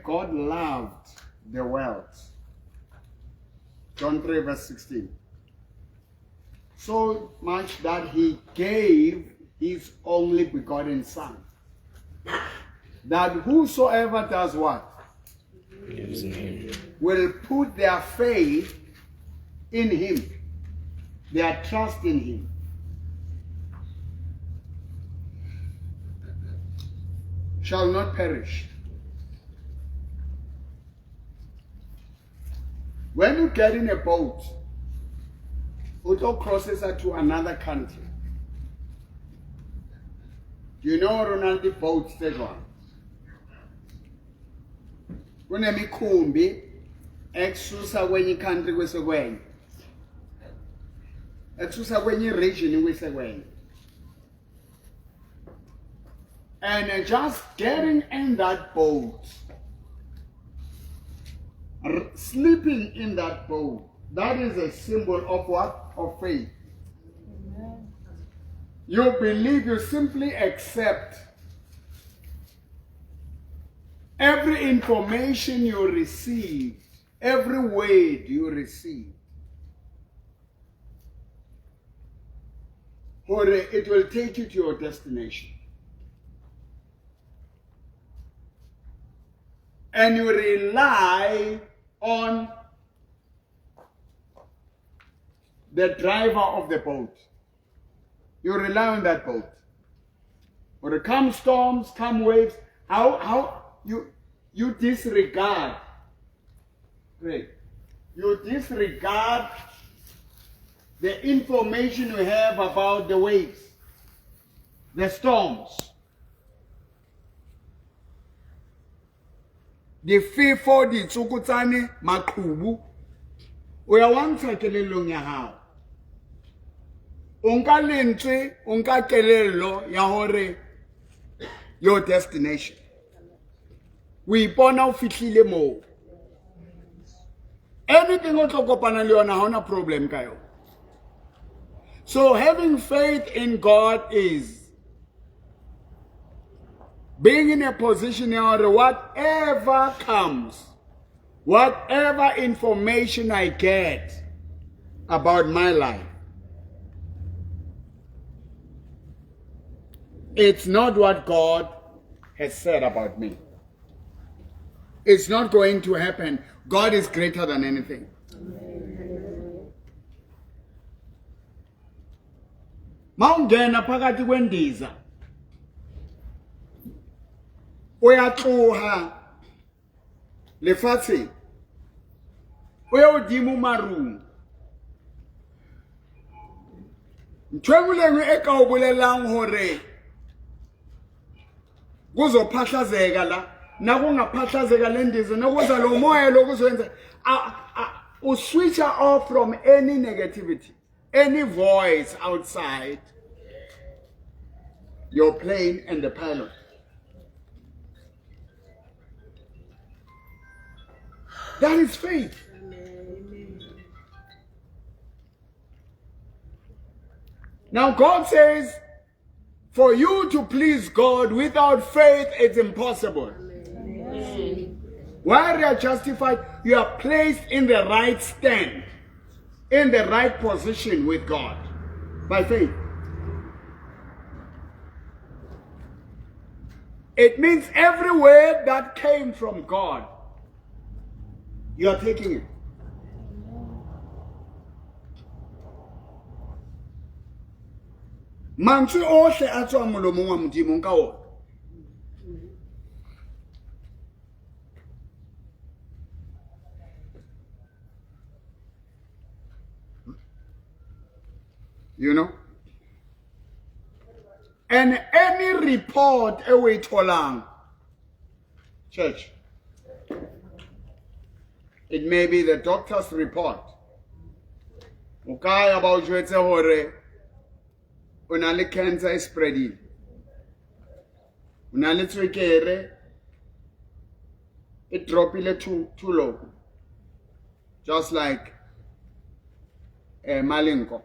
God loved the world. John 3 verse 16. So much that he gave his only begotten Son. That whosoever does what? Believes in him. Will put their faith in him. Their trust in him. Shall not perish. When you get in a boat, auto crosses to another country. Do you know Ronaldo boats that one? When I make kumbi, exusa when you country with a way. Exusa when you region with a way. And just getting in that boat, sleeping in that boat, that is a symbol of what? Of faith. Amen. You believe, you simply accept every information you receive, every word you receive. Or it will take you to your destination. And you rely on the driver of the boat. You rely on that boat. When it come storms, come waves, how you disregard. Right. You disregard the information you have about the waves, the storms. The fearful, the tsukutane, makubu. We are one kelelong ya hao. Unka lentswe, unka kelelo ya hore your destination. We ipona o fihlile mo. Anything o tlo kopana le yona ha ona problem ka yo. So having faith in God is being in a position where whatever comes, whatever information I get about my life, it's not what God has said about me. It's not going to happen. God is greater than anything. Mawungena phakathi kwendiza. Uyatloha lefatshe. Uyodimo marung. Ntwengulengwe eka o bolelang hore kuzophahlazeka la nakungaphahlazeka lendiza nokuza lo moya lokuzwenza switch off from any negativity, any voice outside your plane and the pilot. That is faith. Now God says, for you to please God without faith, it's impossible. While you are justified, you are placed in the right stand, in the right position with God, by faith. It means every word that came from God, you are taking it. Mantswe ohle a tswa molomong wa Modimo ka ona. You know? And any report we tolang, church, it may be the doctor's report. Okay, about you it's a hore. Unali cancer is spreading. Unali tswekere. It dropile too low. Just like Malinko.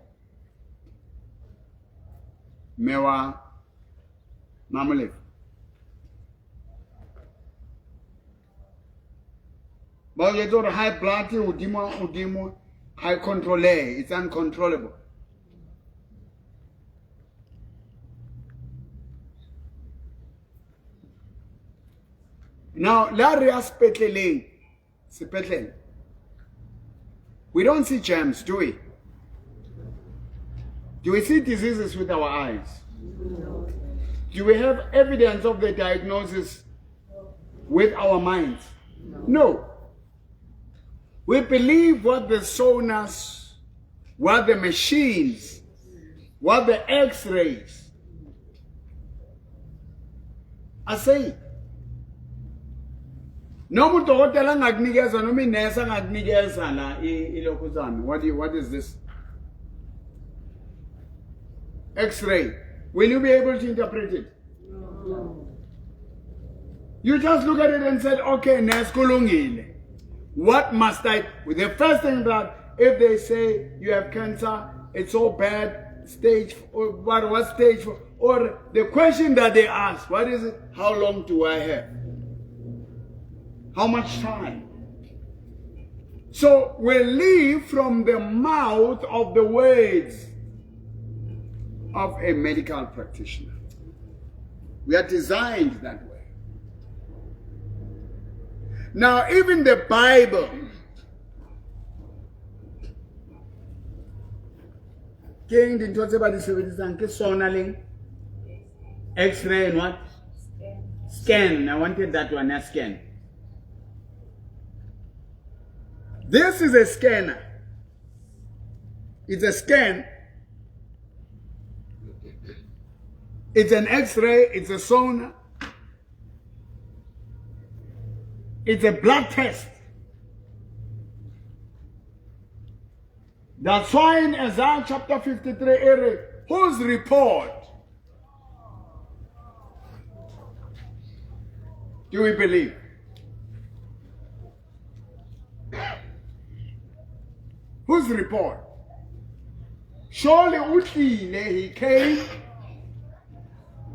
Mewa Mamule. But you don't high blood, udimo, high control, it's uncontrollable. Now, we don't see germs, do we? Do we see diseases with our eyes? No. Do we have evidence of the diagnosis with our minds? No. We believe what the sonars, what the machines, what the x-rays are saying. No dokotela ngakunikeza noma inesa ngakunikeza la ilokhu zami. What is this? X-ray. Will you be able to interpret it? No. You just look at it and said, okay, nes kulungile. What must I? The first thing that if they say you have cancer, it's so bad, stage, or what stage, or the question that they ask, what is it? How long do I have? How much time? So we live from the mouth of the words of a medical practitioner. We are designed that way. Now, even the Bible King didn't talk about this X-ray and what? Scan. I wanted that one, a scan. This is a scanner. It's a scan. It's an X-ray. It's a sonar. It's a blood test. That's why in Isaiah chapter 53, whose report do we believe? Whose report? Surely utlile, he came.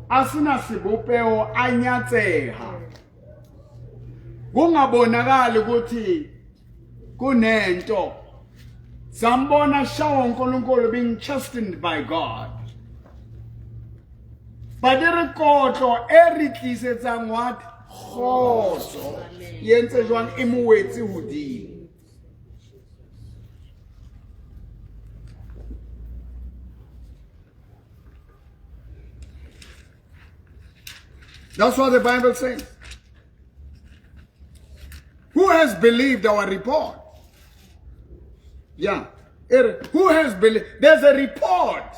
Asina sibupeo anyatseha. Kungabonakali ukuthi kunento. Sambona shawo uNkulunkulu being chastened by God. But the record eritlisetsang what? Khoso. Yentse jwang imuwetsi hodimo. That's what the Bible says. Who has believed our report? Yeah. Who has believed? There's a report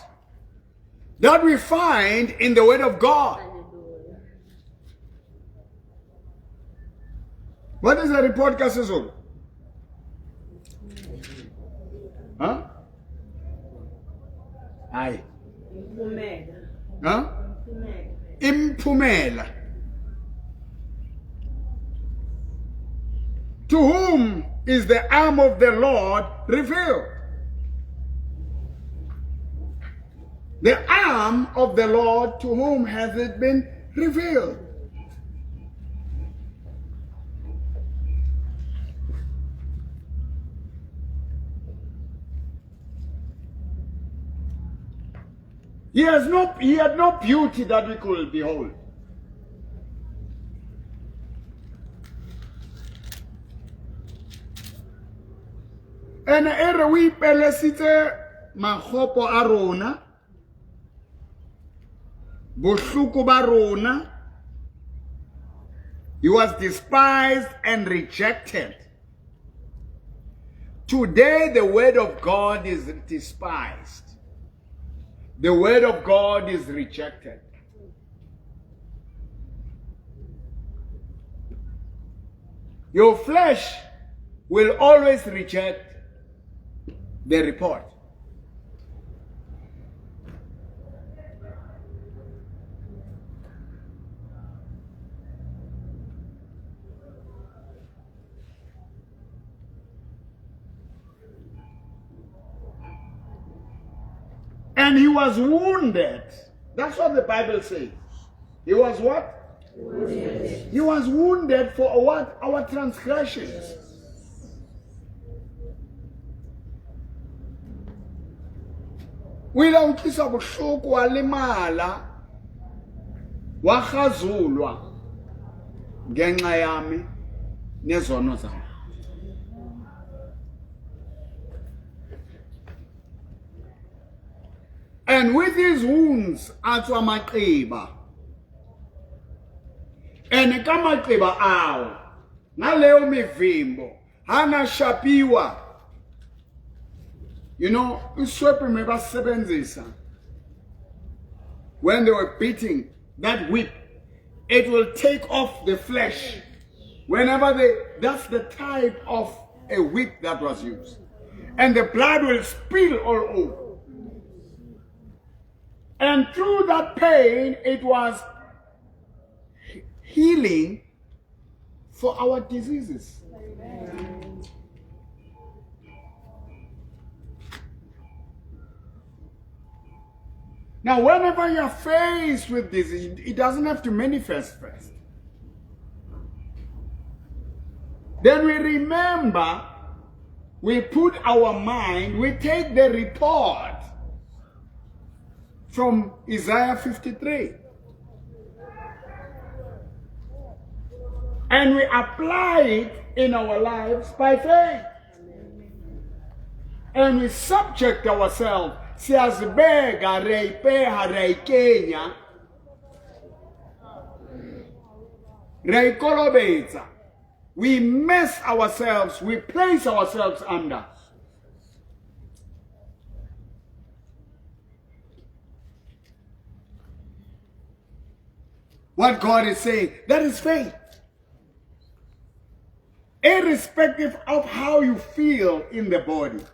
that we find in the Word of God. What is the report, Kasizulu? Huh? Aye. Huh? Impumela. To whom is the arm of the Lord revealed? The arm of the Lord, to whom has it been revealed? He had no beauty that we could behold. And ere we pelesite mahopo arona, boshuku barona, he was despised and rejected. Today the word of God is despised. The word of God is rejected. Your flesh will always reject the report. And he was wounded. That's what the Bible says. He was what? Wounded. He was wounded for what? Our transgressions. o ile a utlwisa bohloko wa lemala wa gazulwa ngenxa yami nezono zami. And with his wounds atswa amaqeba, and ka maqeba awo ngaleyo mivimbo hana shapiwa. You know, uswepe mebasebenzisa, when they were beating that whip, it will take off the flesh. Whenever that's the type of a whip that was used. And the blood will spill all over. And through that pain, it was healing for our diseases. Now, whenever you're faced with this, it doesn't have to manifest first. Then we remember, we put our mind, we take the report from Isaiah 53. And we apply it in our lives by faith. And we subject ourselves. Siyazibeka reipeha reikenya reikolobetsa. We mess ourselves, we place ourselves under. What God is saying, that is faith. Irrespective of how you feel in the body.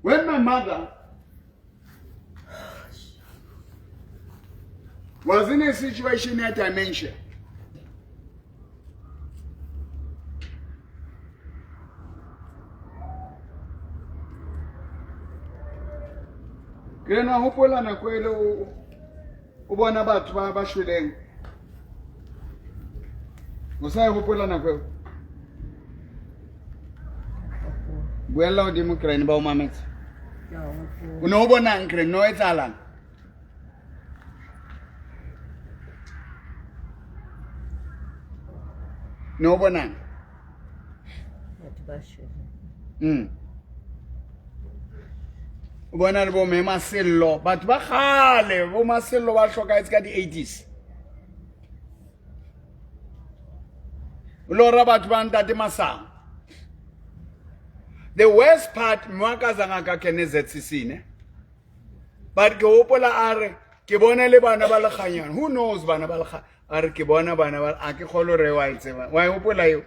When my mother was in a situation that I mentioned, kena hopola na kwele o bona batho ba shweleng o sa hopola na kwele buela o dimo krene ba o mametse o no bona nkre no etsalang no bona bona le bo me masello batho ba gale bo masello ba hlokaetse ka di 80s lora batho ba ntate masang. The worst part mwakazanga ka KZCC ne but ke hopola are ke bona le bana ba leganyana who knows bana ba lega are ke bona bana ba a ke kholo re wa itseba wa hopola yo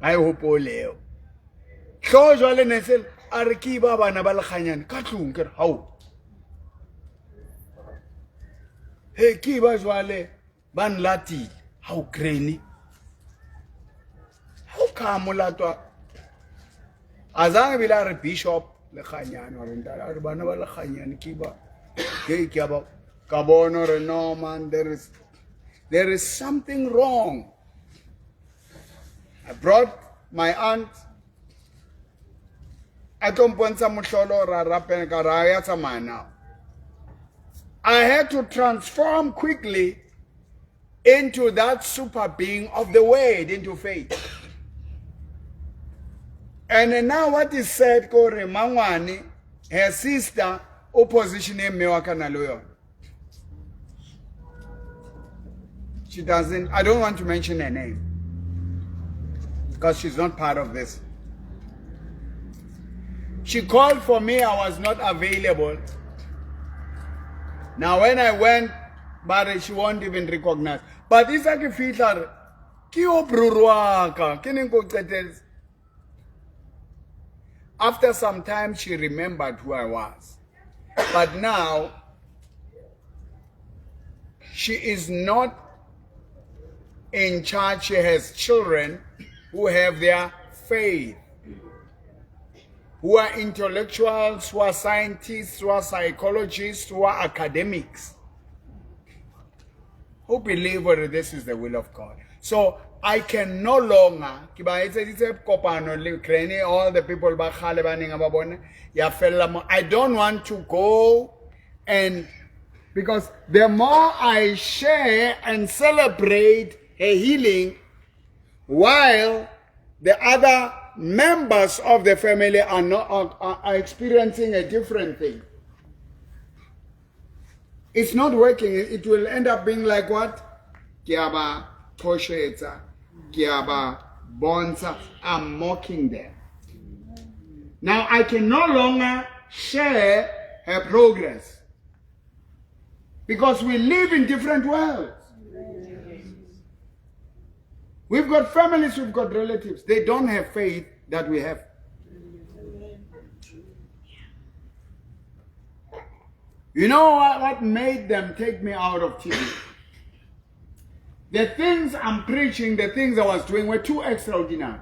ai hopole yo tlo jwale ne sel are ke ba bana ba leganyana ka tlung ke hao he ke ba jwale ban lati hao greni how come latwa azange bila re bishop le khanyana re ndala re bana ba le khanyana ke ba ke ke ba ka bona re no man there is something wrong. I brought my aunt I don't want some now. I had to transform quickly into that super being of the word, into faith. And now what is said, Kore Mangwani, her sister, opposition Mewakana. She doesn't, I don't want to mention her name, because she's not part of this. She called for me, I was not available. Now when I went, but she won't even recognize. But it's like a feature. After some time, she remembered who I was. But now, she is not in charge. She has children who have their faith, who are intellectuals, who are scientists, who are psychologists, who are academics, who believe that this is the will of God. So I can no longer, all the people I don't want to go, and because the more I share and celebrate her healing, while the other members of the family are experiencing a different thing. It's not working. It will end up being like what? Kiaba Toshetsa, Kiaba Bonsa. I'm mocking them. Now I can no longer share her progress because we live in different worlds. We've got families, we've got relatives. They don't have faith that we have. You know what made them take me out of TV? The things I'm preaching, the things I was doing were too extraordinary.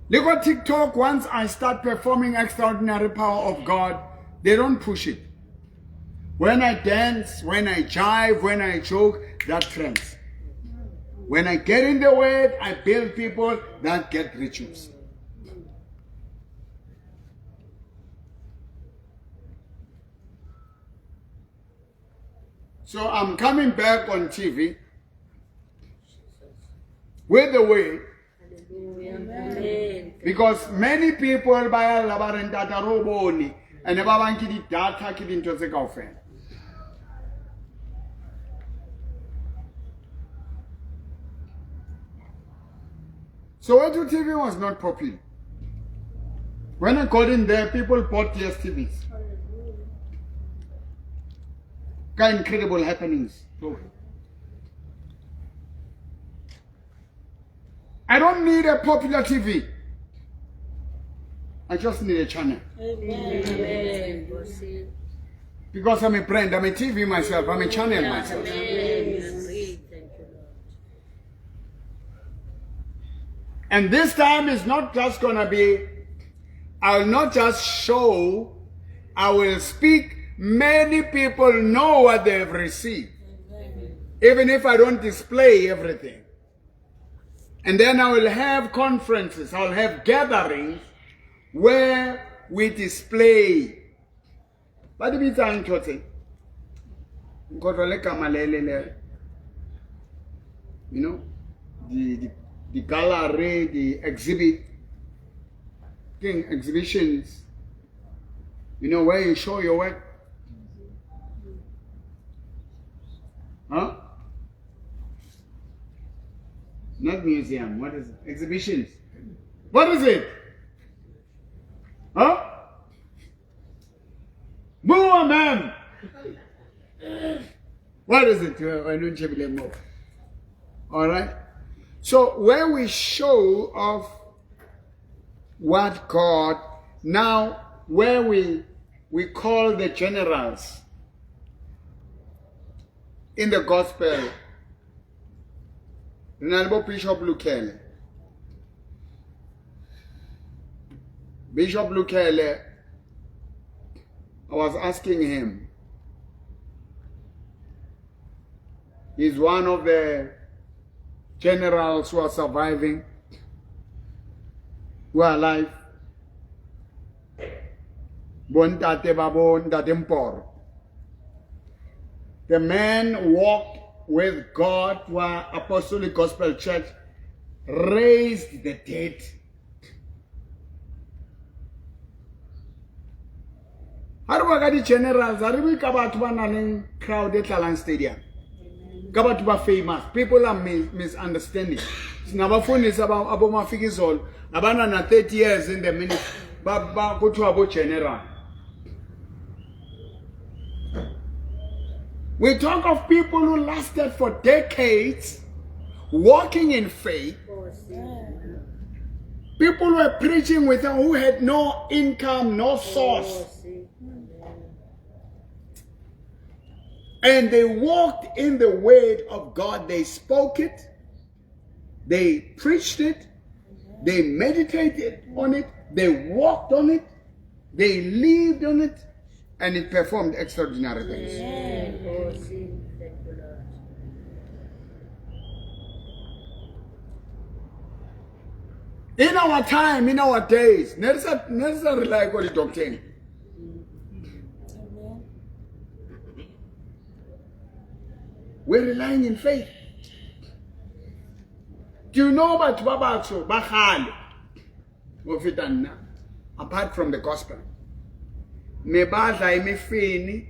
Look at TikTok. Once I start performing extraordinary power of God, they don't push it. When I dance, when I jive, when I joke, that trends. When I get in the word, I build people that get rituals. So I'm coming back on TV with the word. Because many people buy a data roboni and never want to data kid into the girlfriend. So Wetu TV was not popular. When I got in there, people bought DSTVs. Got incredible happenings. I don't need a popular TV. I just need a channel. Amen. Because I'm a brand, I'm a TV myself, I'm a channel myself. And this time is not just going to be, I will not just show, I will speak. Many people know what they've received. Even if I don't display everything. And then I will have conferences, I'll have gatherings where we display. What do you mean? You know, the gallery, the exhibitions, you know, where you show your work. Huh? Not museum. What is it? Exhibitions. What is it? Huh? Move, man. What is it? All right. So where we show of what God, now where we call the generals in the gospel, Bishop Lukele. Bishop Lukele, I was asking him, he's one of the generals who are surviving, who are alive. The man walked with God, where Apostolic Gospel Church raised the dead. How do I get generals? Are we about crowded Talan Stadium? About famous. People are misunderstanding. Our phone is about my figures all. About 30 years in the minute. But go to about general. We talk of people who lasted for decades, walking in faith. People were preaching with them who had no income, no source. And they walked in the word of God. They spoke it. They preached it. They meditated on it. They walked on it. They lived on it, and it performed extraordinary things. In our time, in our days, necessary rely on the doctrine. We're relying in faith. Do you know about Babatso, Bahal, apart from the gospel? Mebadla imifini,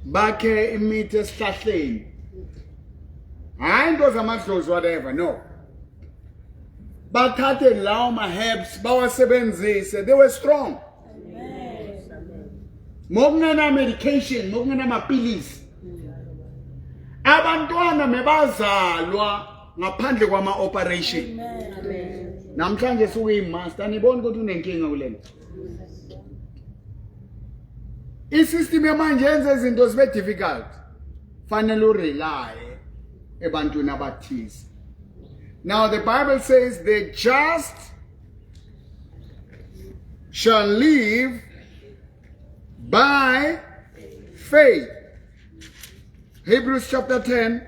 bakhe imithi esihlahleni. Hayi into zamadlozi whatever, no. Bathathe lawo ma-herbs bawasebenzise, they were strong. Mokungena medication, mokungena mapilisi. Abantwana mebazalwa ngaphandle kwama-operation. Namhlanje sukuyimaster, nibona ukuthi unenkinga kulena. I-system yamanje yenza izinto zibe difficult. Fanele urely ebantwini abathize. Now the Bible says the just shall live by faith. Hebrews chapter 10.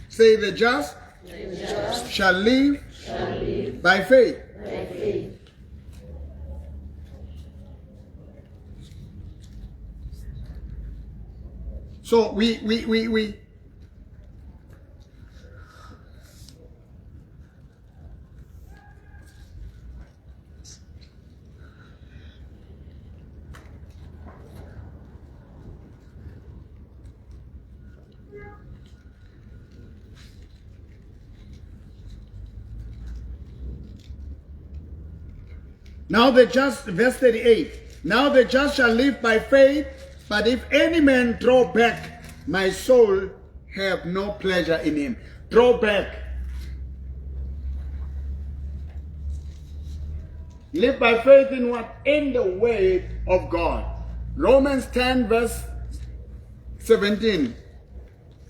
Say the just shall live by faith. So we now the just, verse 38, now the just shall live by faith, but if any man draw back, my soul have no pleasure in him. Draw back. Live by faith in what? In the way of God. Romans 10 verse 17.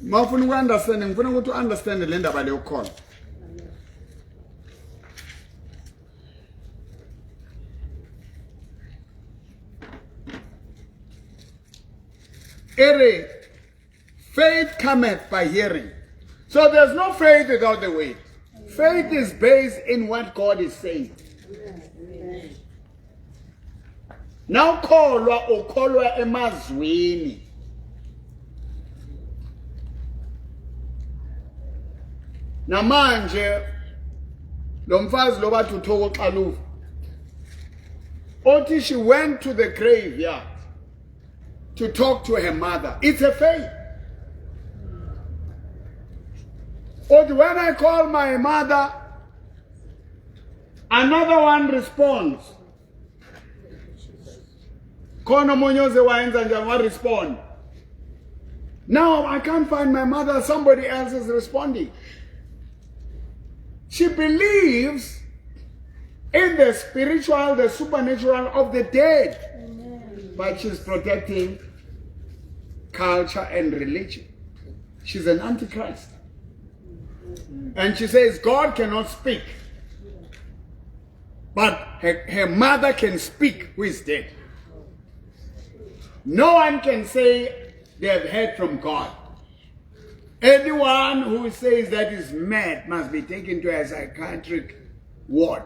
Mafuna understand, ngifuna ukuthi understand le ndaba leyo khona. Faith cometh by hearing. So there's no faith without the way. Faith is based in what God is saying. Now kholwa ukholwa emazwini. Namanje lo mfazi lo bathi uThoko Xaluva. Othi she went to the graveyard to talk to her mother. It's a faith. Or when I call my mother, another one responds. Kono monyoze waenza njani respond. Now I can't find my mother, somebody else is responding. She believes in the spiritual, the supernatural of the dead. Amen. But she's protecting culture and religion. She's an antichrist. And she says God cannot speak. But her mother can speak who is dead. No one can say they have heard from God. Anyone who says that is mad must be taken to a psychiatric ward.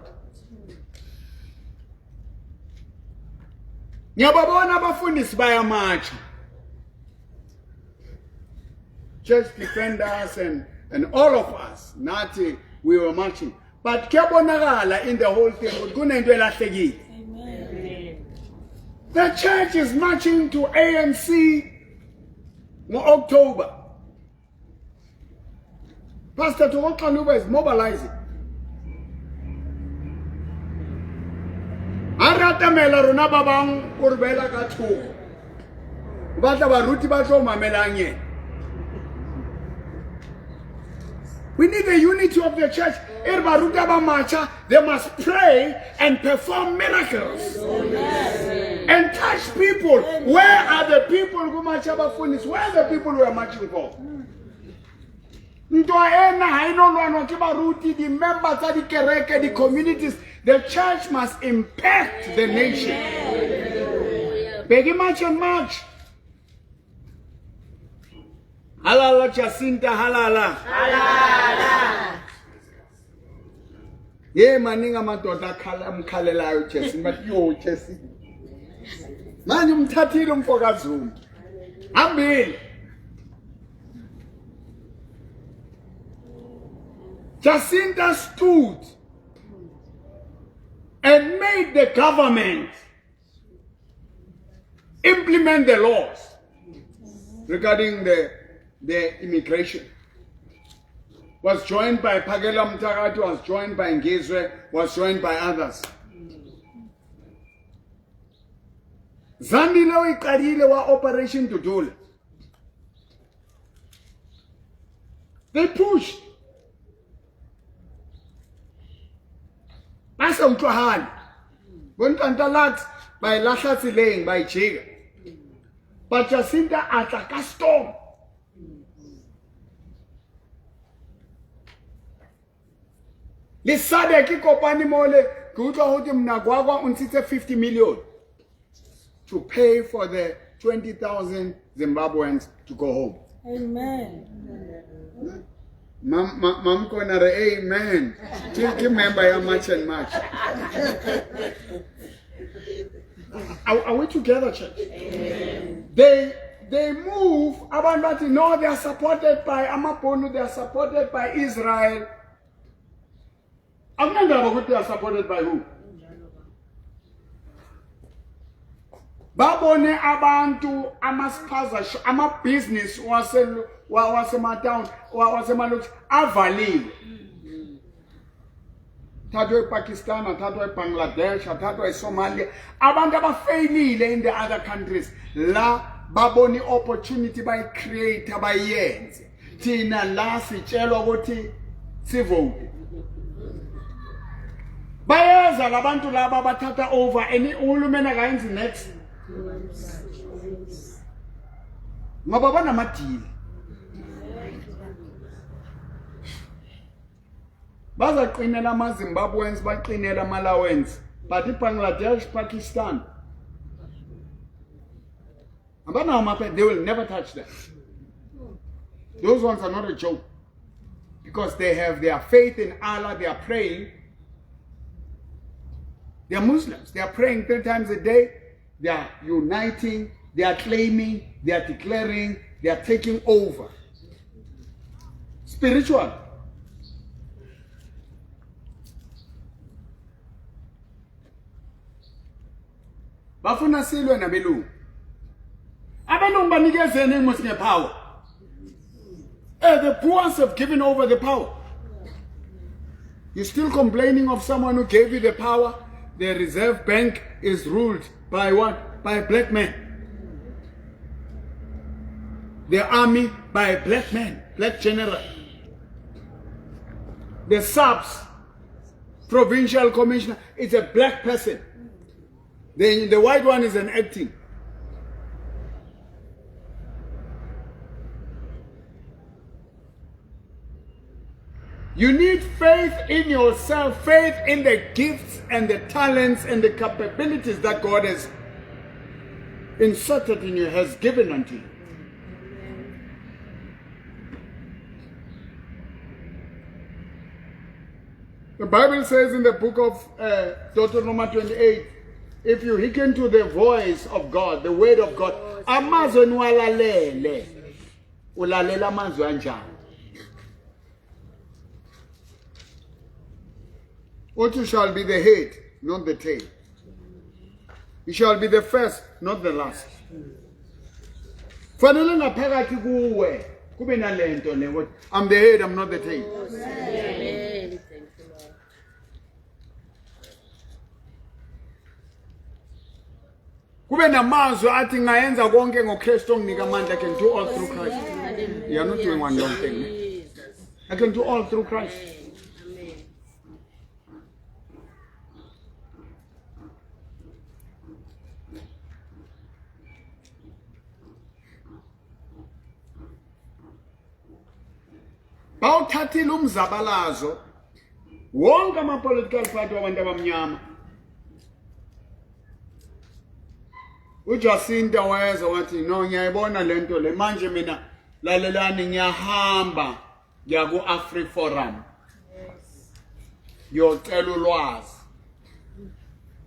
Nyababona abafundisi bayamatsha. Church defenders and all of us, Nati, we were marching. But kuyabonakala in the whole thing, kunento elahlekile. Amen. The church is marching to ANC in October. Pastor Thoko Xaluva is mobilizing. Aratamela rona babang urbela ka thoko. Batla baruti ba tlo mamelanye. We need the unity of the church. They must pray and perform miracles. Amen. And touch people. Where are the people who march about fullness? Where are the people who are marching for? The members of the kereke, the communities, the church must impact the nation. Begi much and much. Halala Jacinta, halala. Halala. Ye maninga madoda mkhalelayo Jacinta, but yo Jacinta. Manje umthathile umfokazi wami. Hambile. Jacinta stood and made the government implement the laws regarding the immigration. Was joined by Phakela Mtakathi, was joined by Ngizwe, was joined by others. Zandile uyiqalile wa Operation Dudula. They pushed. Basa utlwahana. Bontantalat by lahla tseleng by jega. But Jacinta atla ka storm. Le sade ki kopani mole ke utlwa hote mnagwagwa untshitse 50 million to pay for the 20,000 Zimbabweans to go home. Amen. Mam konare amen. Give member ya much and much. Are we together, church? Amen. They move. Abantu know they are supported by Amaponu. They are supported by Israel. I'm not about they are supported by who? Babone abantu amaspaza ama-business wasematown wasemalokhu avaliwe. Thathwa ePakistan, thathwa eBangladesh, thathwa eSomalia. Abantu abafailile in the other countries la babone opportunity create abayenze. Thina la sitshelwa ukuthi sivote. Bayeza labantu laba bathatha over any uhulumeni akayenzi next. Ngoba banamadili. Bazaqinela amaZimbabweans, baqinela aMalawians, but iBangladesh, Pakistan, they will never touch them. Those ones are not a joke. Because they have their faith in Allah, they are praying. They are Muslims. They are praying 3 times a day. They are uniting. They are claiming. They are declaring. They are taking over. Spiritual. Bafuna silwe nabelungu. Abelungu banikezene must get power. The poor have given over the power. You're still complaining of someone who gave you the power. The Reserve Bank is ruled by what? By a black man. The army by a black man, black general. The SAPS, provincial commissioner, is a black person. The white one is an acting. You need faith in yourself, faith in the gifts and the talents and the capabilities that God has inserted in you, has given unto you. The Bible says in the book of Deuteronomy 28, if you hearken to the voice of God, the word of God, amazwi niwalalele, ulalela amazwi anjani? What you shall be the head, not the tail. You shall be the first, not the last. Fanele ngaphakathi kuwe kube nalento le, I'm the head, I'm not the tail. Amen. Kube namazwi athi ngayenza konke ngoKristu onginika amandla. I can do all through Christ. You are not doing one long thing. I can do all through Christ. bawuthathile umzabalazo wonke ama-political party wabantu abamnyama. uJacinta wayeza wathi no ngiyayibona lento le manje mina lalelani ngiyahamba ngiya ku-AfriForum ngiyocela ulwazi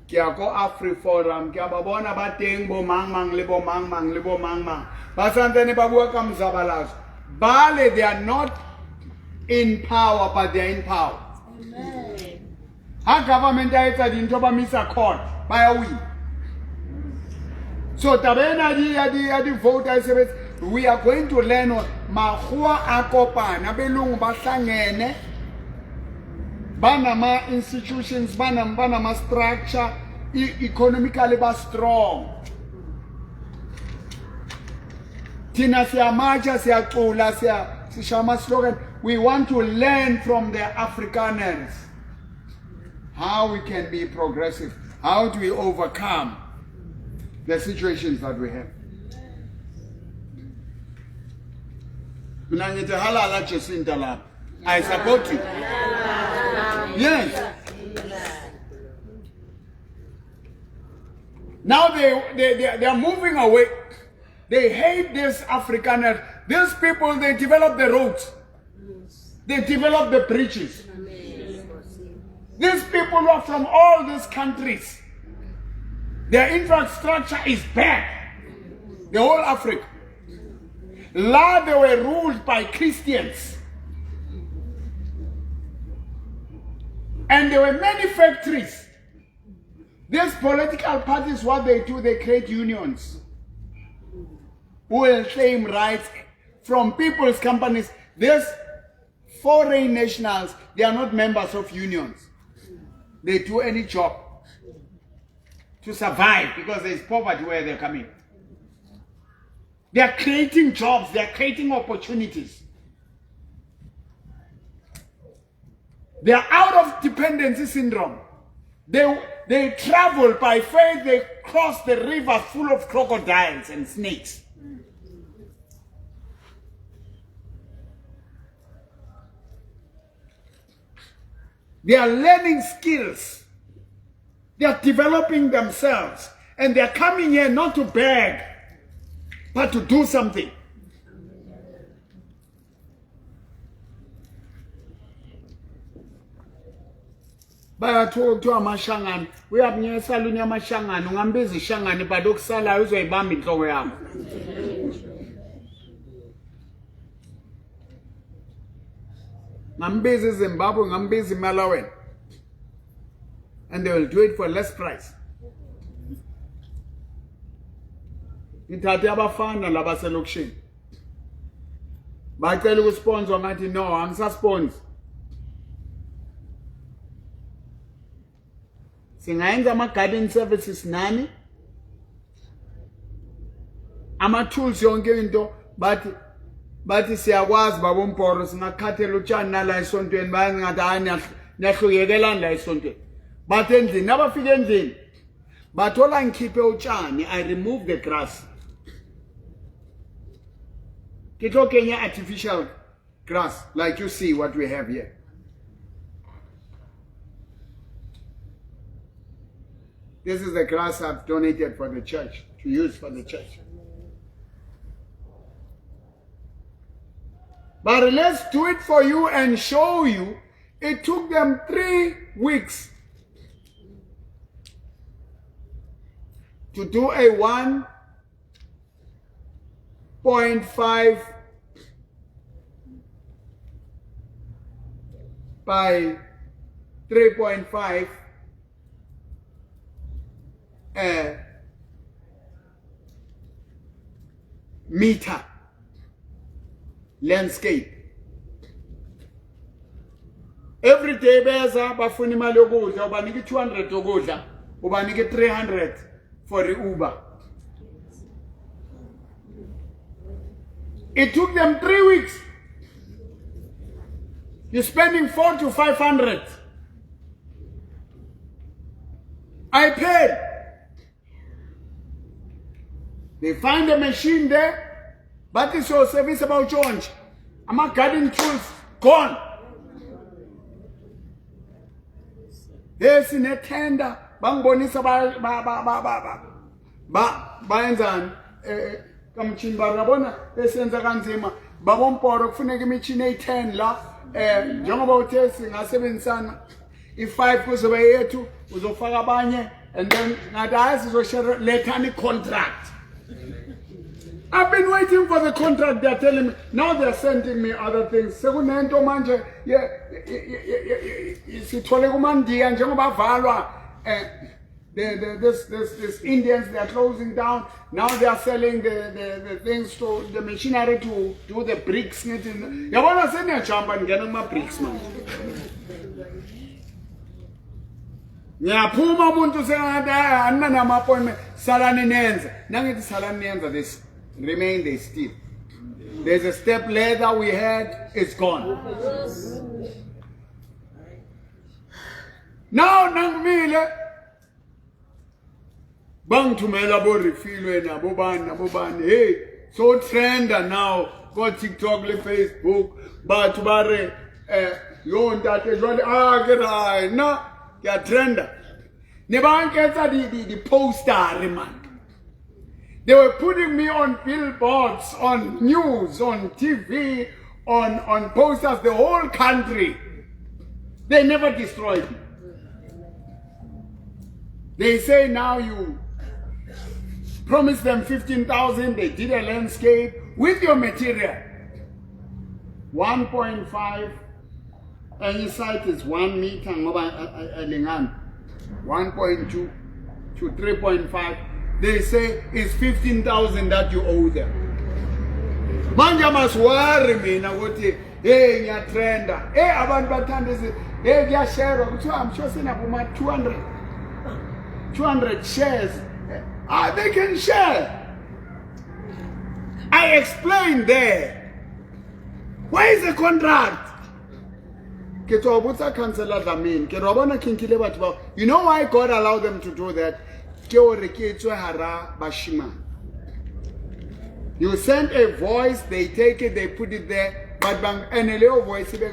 ngiya ku-AfriForum ngiyababona bateng bomangmang le bomangmang basantsane babuka kamzabalazo bale they are not in power but they are in power. Ha government ayetsa dintho ba misa court bayawina. So tabena di vote we are going to learn on mahua akopana belungu bahlangene banama institutions banama structure economically ba strong. Tina siyamacha siyacula sishama slogan, we want to learn from the Afrikaners how we can be progressive, how do we overcome the situations that we have. I support you. Yes. Now they are moving away. They hate this Afrikaners. These people, they develop the roads. They develop the bridges. These people are from all these countries. Their infrastructure is bad. The whole Africa. Lá they were ruled by Christians. And there were many factories. These political parties, what they do, they create unions who will claim rights from people's companies. These foreign nationals, they are not members of unions. They do any job to survive because there is poverty where they're coming. They are creating jobs, they are creating opportunities. They are out of dependency syndrome. They travel by faith, they cross the river full of crocodiles and snakes. They are learning skills. They are developing themselves. And they are coming here not to beg, but to do something. Bayathiwa amashangana uyabunye esaluni yamashangana ungambiza ishangana but okusalayo uzoyibamba inhloko yakho. Ngambiza eZimbabwe ngambiza eMalawi, and they will do it for less price. Ngithathe abafana labaselokishini bacela ukusponsor ngathi no angisasponsor. Singayenza ama-garden services nani, ama-tools yonke into, bathi siyakwazi babomporo singakhathela utshani nala esontweni bayangathi hayi niyahlukekelani la esontweni. But endlini nabafika endlini bathola ngikhiphe utshani, I remove the grass. Kitlo Kenya artificial grass like you see what we have here. This is the grass I've donated for the church, to use for the church. But let's do it for you and show you. It took them 3 weeks to do a 1.5 by 3.5 meter landscape. Every day beza bafuna imali yokudla, ubanike 200 yokudla, ubanike 300 for Uber. It took them 3 weeks. You're spending 400 to 500. I paid. They find a machine there, but it's your service about change. I'm a garden tools, gone. Yes, in a tender, bangibonisa bayenzani kamchini barabona esenza kanzima babomporo kufuneka imachine eyi10 la njengoba uthe singasebenzisana i5 kuzoba yethu uzofaka abanye and then ngathi hayi sizoshare lethani contract. I've been waiting for the contract. They're telling me now they're sending me other things. Sekunento manje sithole kumandiya njengoba valwa this Indians, they are closing down. Now they are selling the things to the machinery to do the bricks. Yabona seniyajamba ngena kuma bricks man. Ngiyaphuma umuntu sengathi anana appointment salani nenza. Nangithi salani nenza this remain they still. There's a step ladder we had, it's gone. Now nangimile bangithumela bo refill nabo bani hey so trender now go TikTok le Facebook batho bare yo ntate jwale ke right na ya trender ne ba nketsa di poster man. They were putting me on billboards, on news, on TV, on posters, the whole country. They never destroyed me. They say now you promise them 15,000, they did a landscape with your material. 1.5, any site is 1 meter, 1.2 to 3.5. They say it's 15,000 that you owe them. Manja must worry me na ukuthi hey ngiya trenda. Hey abantu bathanda izi hey ngiya share ukuthi I'm sure sinabuma 200 shares. They can share. I explained there. Where is the contract? You know why God allowed them to do that? You send a voice, they take it, they put it there, but NLO voice straight.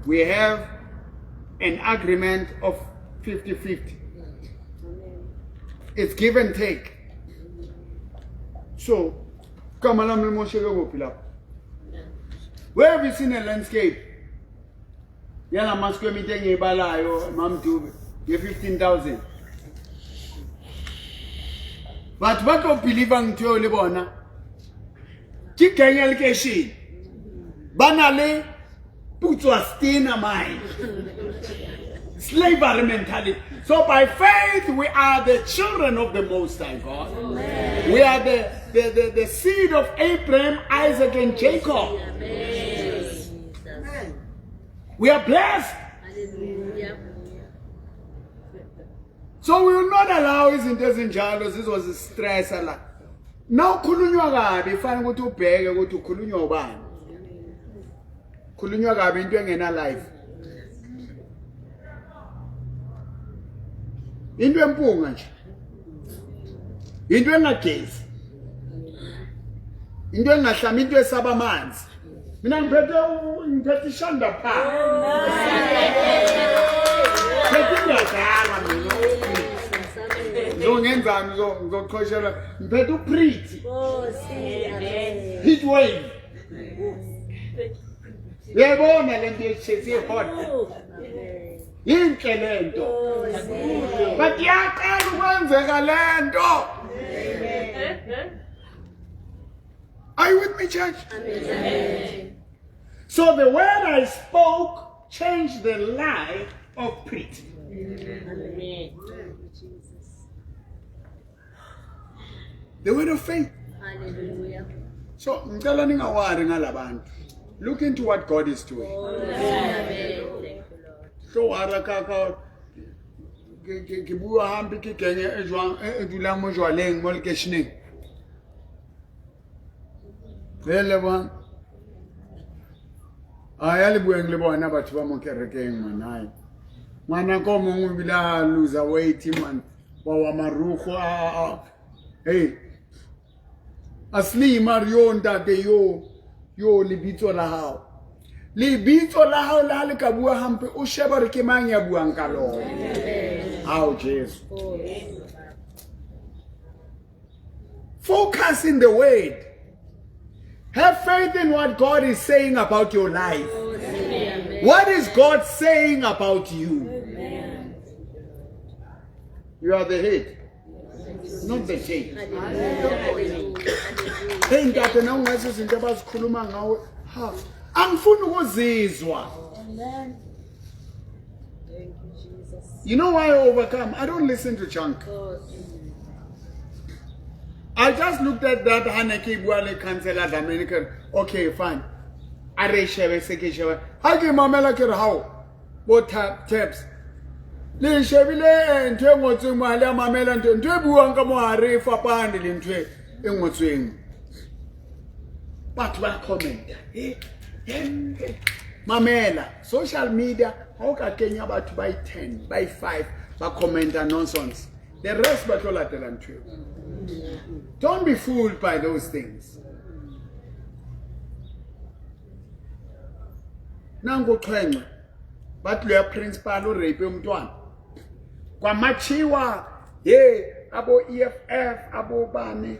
We have an agreement of 50-50. It's give and take. So, where have you seen a landscape? Yana maskwe mitenge ibalayo mamdu ye 15,000. But what do believe ngitho le bona? Ke kenya location. Banale putswa stina mind. Slavery mentality. So by faith we are the children of the Most High God. Amen. We are the seed of Abraham, Isaac and Jacob. Amen. We are blessed. Hallelujah. So we will not allow izinto ezinjalo zizo stress ala. Now khulunywa kabi fana ukuthi ubheke ukuthi ukhulunywa ubani. Khulunywa kabi into engena life. Into empunga nje. Into engagezi. Into engahlami into esaba amanzi. Mina ngiphethe ishanda pha. Ngizongenzani ngizokhoshela ngiphethe upreach. Heat wave. Yebona lento eshezi hot. Yinhle lento. But yaqala ukwenzeka lento. Are you with me, church? Amen. So the word I spoke changed the life of Preet. Amen. The word of faith. Hallelujah. So, look into what God is doing. So, Relevant. Ayali bueng lebo na batho ba mo kerekeng manai. Mana ko mongwe bila lose weight man. Wa marugo hey. Asli Mario ntate yo yo lebitso la hao. Lebitso la hao la le ka bua hampe o sheba re ke mang ya buang ka lona. Ao Jesu. Focus in the word. Have faith in what God is saying about your life. What is God saying about you? You are the head, not the tail. Hey, ngate na ungase izinto abazikhuluma ngawe. Ha, angifuni ukuzizwa. Amen. Thank you, Jesus. You know why I overcome? I don't listen to junk. I just looked at that Haneke Buale Councillor Dominican. Okay, fine. Are shebe seke shebe. Ha ke mamela ke re hao. Bo taps. Le shebile ntwe ngotsweng mo hale mamela ntwe buang ka mo hare fapane le ntwe e ngotsweng. Batho ba comment. Mamela, social media how ka kenya batho by 10, by 5 ba commenta nonsense. The rest ba tlo latela ntwe. Don't be fooled by those things. Nango xhenxe bathi lo principal o rape umntwana. Kwamachiwa abo EFF abo bani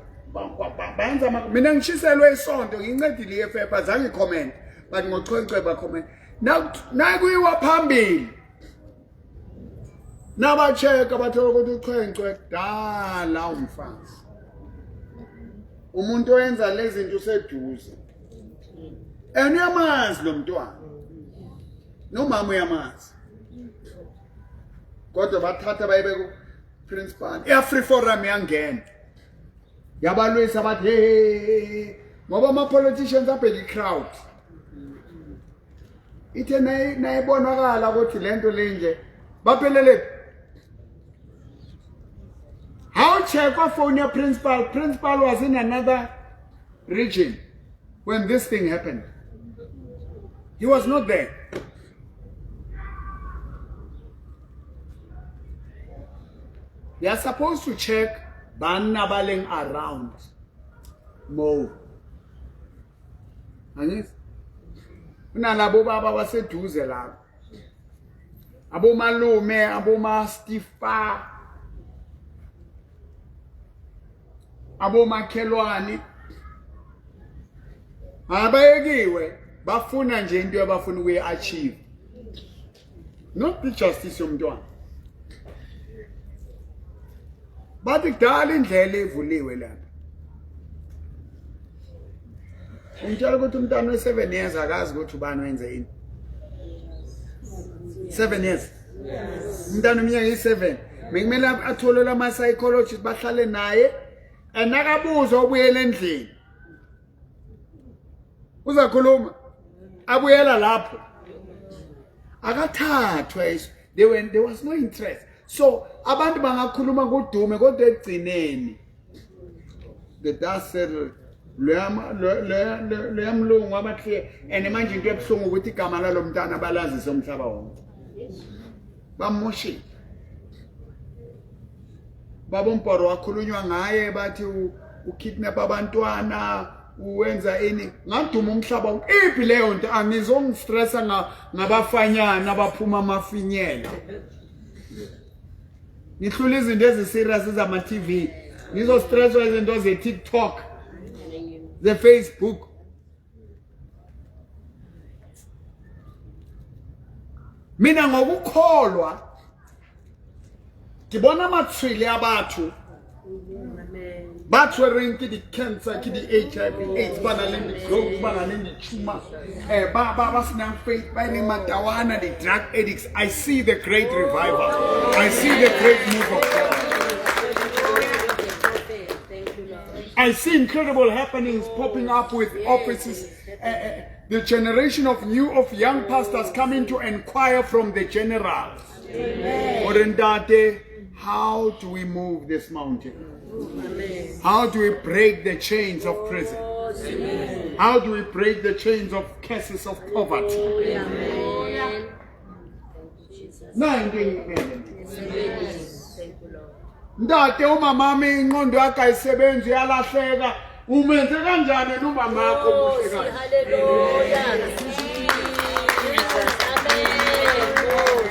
benza mina ngishiselwe isonto ngincedile EFF azange comment but ngoxhenxe ba comment. Nakuyiwa phambili. Nabacheka bathola ukuthi uxhenxe dala umfazi. Umuntu oyenza lezi zinto useduze. Uyamazi lo mntwana. Nomama uyamazi. Kodwa bathatha bayibeka ku principal. Free forum yangena. Yabalwisa bathi hey ngoba ama politicians abheka i-crowd. Ithe nayibonakala ukuthi lento lenje baphelele. How check off phone your principal? Principal was in another region when this thing happened. He was not there. They are supposed to check banna baleng around more. Angis? Unalabo baba baseduze lapho. Abo malume, abo ma Stifa. Abo makhelwane abayekiwe bafuna nje into abafuna ukuyi-achieve, not the justice yomntwana. Bathi kudala indlela evuliwe lapha. Umtshela ukuthi umntwana we-7 years akazi ukuthi ubani wenze ini. 7 years. Umntwana umnyaka yi-7. Bekumele athole ama psychologists bahlale naye. Anakabuza obuyela endlini. Uzakhuluma abuyela lapho. Akathathwe. There was no interest. So abantu bangakhuluma kudume kodwa egcineni. The dust settled. Leyamlungu abahle and manje into ebuhlungu ukuthi igama lalo mntana balazisa umhlaba wonke. Bamoshi. Babomporo wakhulunywa ngaye bathi ukidnap abantwana uwenza ini ngaduma umhlaba wonke. Iphi leyo nto angizongistressa ngabafanyana abaphuma amafinyela. Ngihlula izinto eziserious zama TV. Ngizostresswa izinto ze TikTok, ze Facebook. Mina ngokukholwa ngibona amathwili abathu batshwereng ke di cancer ke di HIV AIDS bana le growth bana le tumor ba sina faith ba le matawana the drug addicts. I see the great revival. I see the great move of God. I see incredible happenings popping up with offices. The generation of young pastors coming to inquire from the generals. Orendate, how do we move this mountain? How do we break the chains of prison? How do we break the chains of curses of poverty? Ndate umama ingqondo yakhe ayisebenzi yalahleka umenze kanjani nomamakho Oh, kuhle kahle? hallelujah. Jesus. Amen. Oh,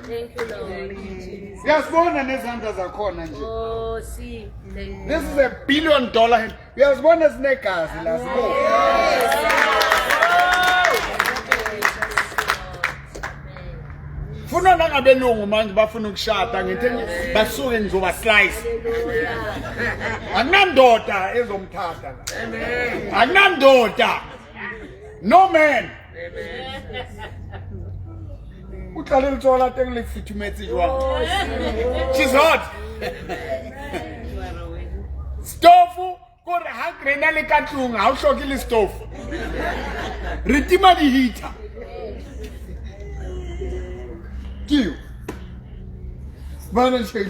thank you, Lord. Uyazibona nezandla zakhona nje. Oh, see. Thank you. This is $1 billion hand. Uyazibona sinegazi la sibona. Funa nangabelungu manje bafuna ukushada ngithi basuke ngizoba slice. Akunandoda ezomthatha la. Amen. Akunandoda. No man. Uqale lithola tengilifithumetse jwa. She's hot. Stofu kore ha grena le ka tlung ha o hloke le stofu. Re tima di heater. Kiu. Bana che.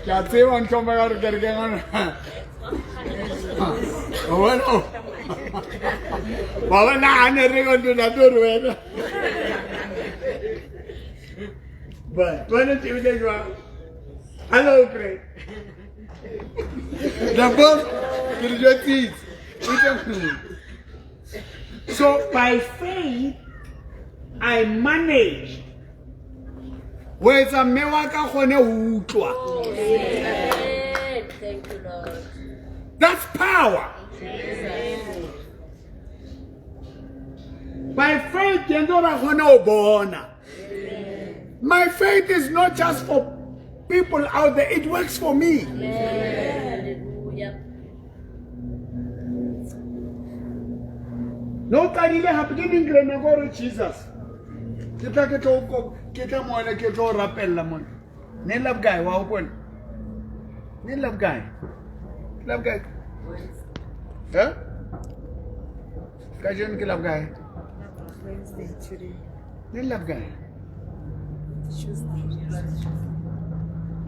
Kya tseba nthomba ka re kereke ngana. Bueno. Baba na ane re go ntona toro wena. But bana che ile jwa. Hello pray. D'abord, que je dise. So by faith, I manage. Where it's a mewaka kone utlwa. Amen. Thank you, Lord. That's power. By faith, yendora kone ubona. My faith is not just for people out there, it works for me. Hallelujah. No kadile happening grena go Jesus. Kita kita mo na kita rappella mo. Ne love guy wa upon. Ne love guy. Love guy. Huh? Kajon ke love guy. Wednesday, today, Ne love guy. Tuesday.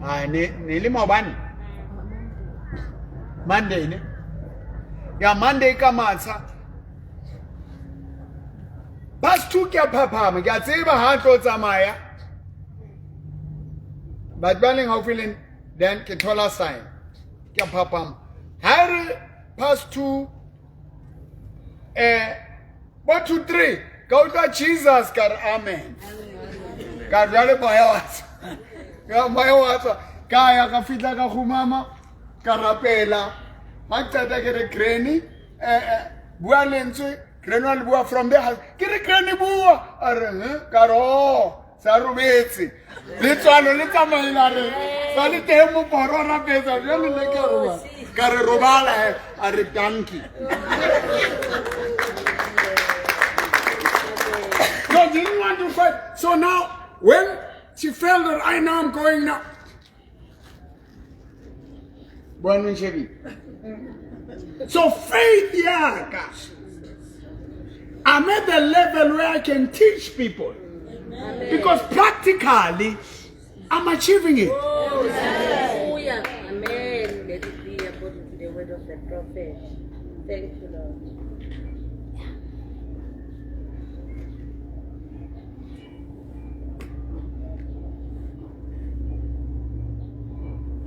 Ah ne limo ban. Monday ne. Ya Monday ka matsa. Bas tu kya papa me kya tseba ha tlo tsamaya. But banning how feeling then ke thola sign. Kya papa. Hari past 2 1 2 3 go to Jesus kar amen. Kar jale boya was. Ya boya was. Kaya ka fitla ka khumama karapela. Matsata ke re granny bua lentswe Grenwal bua from the house. Kiri granny bua. Are karo sarubetsi. Litswalo litsamela re. Sali temo poro ra pesa jale le ke roba. Kare robala hai are donkey. No, didn't want to fight. So now when she felt that I know I'm going now. Bueno, Chevy. So faith, yeah, gosh. I'm at the level where I can teach people. Because practically, I'm achieving it. Oh, hallelujah. Amen. Let it be according to the word of the prophet. Thank you, Lord.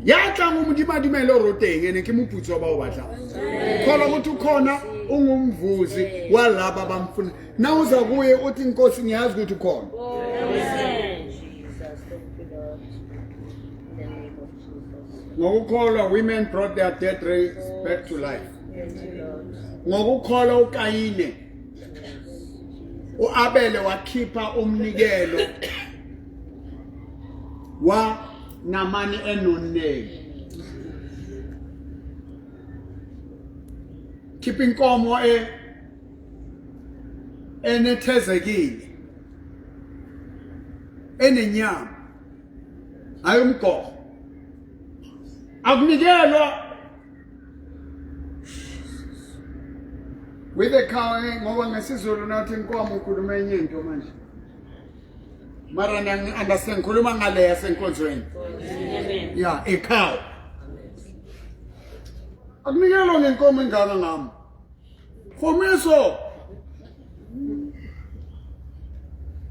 Ya tla mo modima dimele ro teng ene ke moputso ba o batla. Khola motho khona ungumvuzi walaba bamfuna. Na uza kuye uthi inkosi ngiyazi ukuthi khona. Amen. Jesus, thank you, Lord. In the name of Jesus. Ngokukholwa women brought their dead raised back to life. Thank you, Lord. Ngokukholwa uKayine uAbele wakhipha umnikelo wa namani enonene. Khipha inkomo enethezekile enenyama ayumgogo akunikelwa with a cow ngoba ngesizulu nathi inkomo ukhuluma enye into manje mara understand ngikhuluma ngale yasenkonzweni yeah a cow akunikelwa ngenkomo ingaka ngami khomiso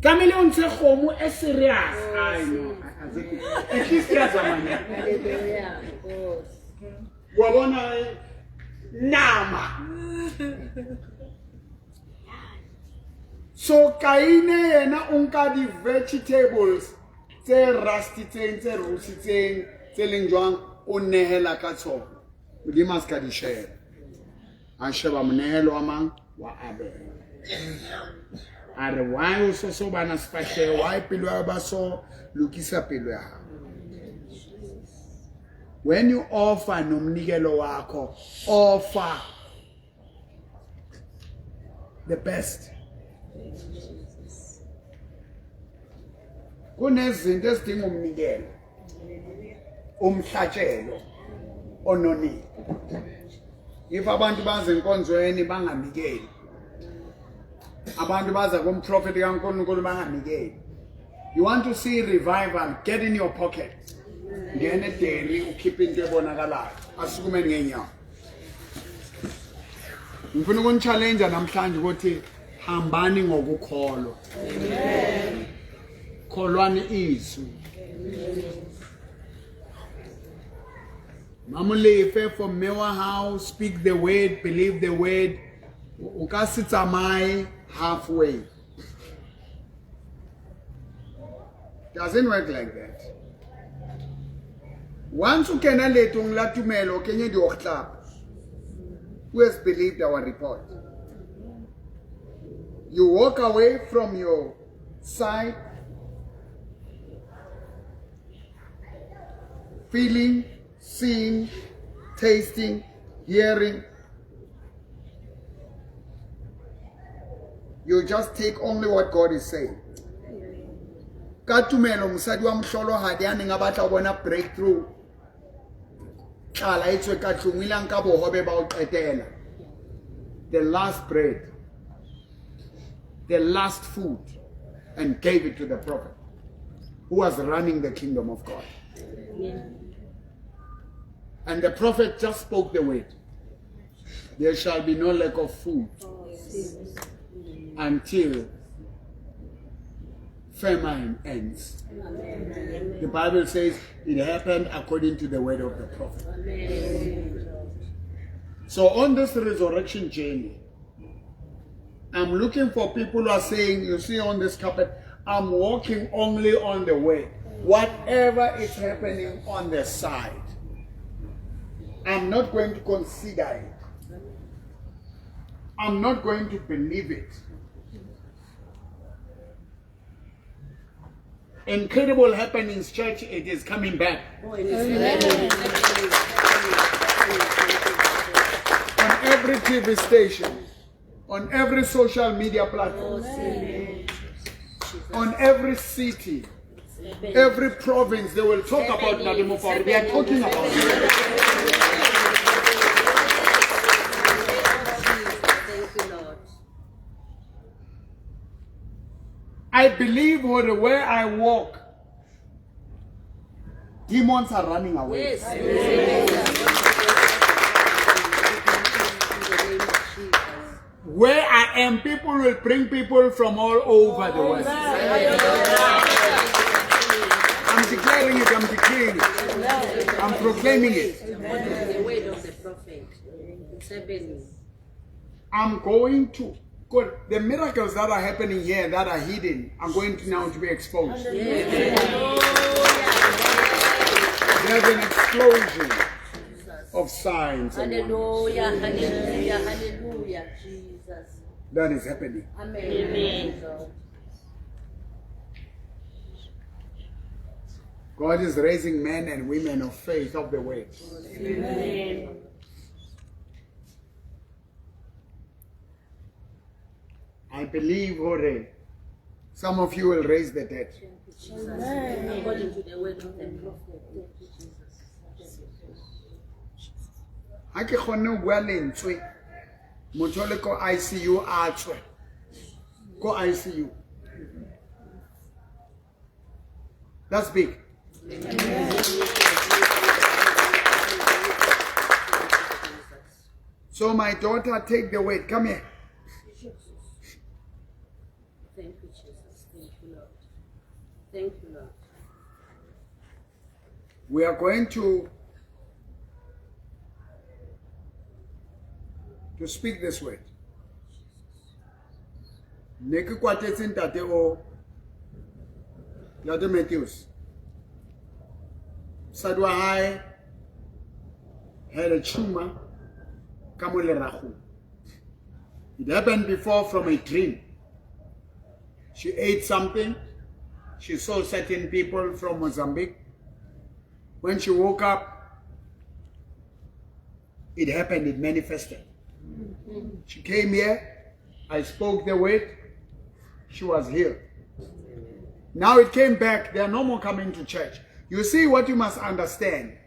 Kamele o ntse kgomo e serious. I know. At least ya zamana. Hallelujah. Of course. Wa bona nama. So Kaine yena o nka di vegetables tse rustitseng tse rusitseng tse leng jwang o nehela ka tsona. Modimo a ska di share. A sheba monehelo wa mang wa Abel. Are why o so bana sifahleho why pelo ya ba so lokisa pelo ya hao. When you offer nomnikelo wakho, offer the best. Kunezinto ezidinga umnikelo. Umhlatshelo ononile. If abantu baze enkonzweni bangamikeli. Abantu baza kumprofeti kaNkulunkulu bangamikeli. You want to see revival, get in your pocket. Ngene daily ukhiphe into ebonakalayo. Asukumeni ngenyawo. Ngifuna ukunchallenge namhlanje ukuthi hambani ngokukholwa. Amen. Kholwani izwi. Mamulefe from Mewa House, speak the word, believe the word. Ukasitamai halfway. Doesn't work like that. Once you can let tumelo, can you do a clap? Who has believed our report? You walk away from your side, feeling, seeing, tasting, hearing. You just take only what God is saying. Katumelo msadi wa msholo hadiani ngabata wana breakthrough. Kala itwe katumila nkabo hobe ba utetela. The last bread. The last food. And gave it to the prophet. Who was running the kingdom of God. And the prophet just spoke the word. There shall be no lack of food. Until famine ends. Amen. The Bible says it happened according to the word of the prophet. Amen. So on this resurrection journey, I'm looking for people who are saying, you see on this carpet, I'm walking only on the way. Whatever is happening on the side, I'm not going to consider it. I'm not going to believe it. Incredible happenings, church, it is coming back. On every TV station, on every social media platform, on every city, every province, they will talk about Nadimo Faru. They are talking about it. I believe where I walk, demons are running away. Where I am, people will bring people from all over the world. I'm declaring it, I'm declaring it. I'm proclaiming it. The word of the prophet. I'm going to. God, the miracles that are happening here that are hidden are going to now to be exposed. There's an explosion of signs and wonders. Hallelujah, hallelujah, hallelujah, Jesus. That is happening. Amen. God is raising men and women of faith of the way. Amen. I believe, Hore, some of you will raise the dead. Amen. According to the word of the prophet. Ha ke khone go bua lentswe motho le ko ICU a tswe ko ICU. That's big. So my daughter, take the weight. Come here. Thank you, Jesus. Thank you, Lord. We are going to speak this word. Neki kwatetse ntate o Lord Matthews. Sadwa hae had a tumor kamolerago. It happened before from a dream. She ate something. She saw certain people from Mozambique. When she woke up, it happened, it manifested. She came here, I spoke the word, she was healed. Now it came back, they are no more coming to church. You see what you must understand.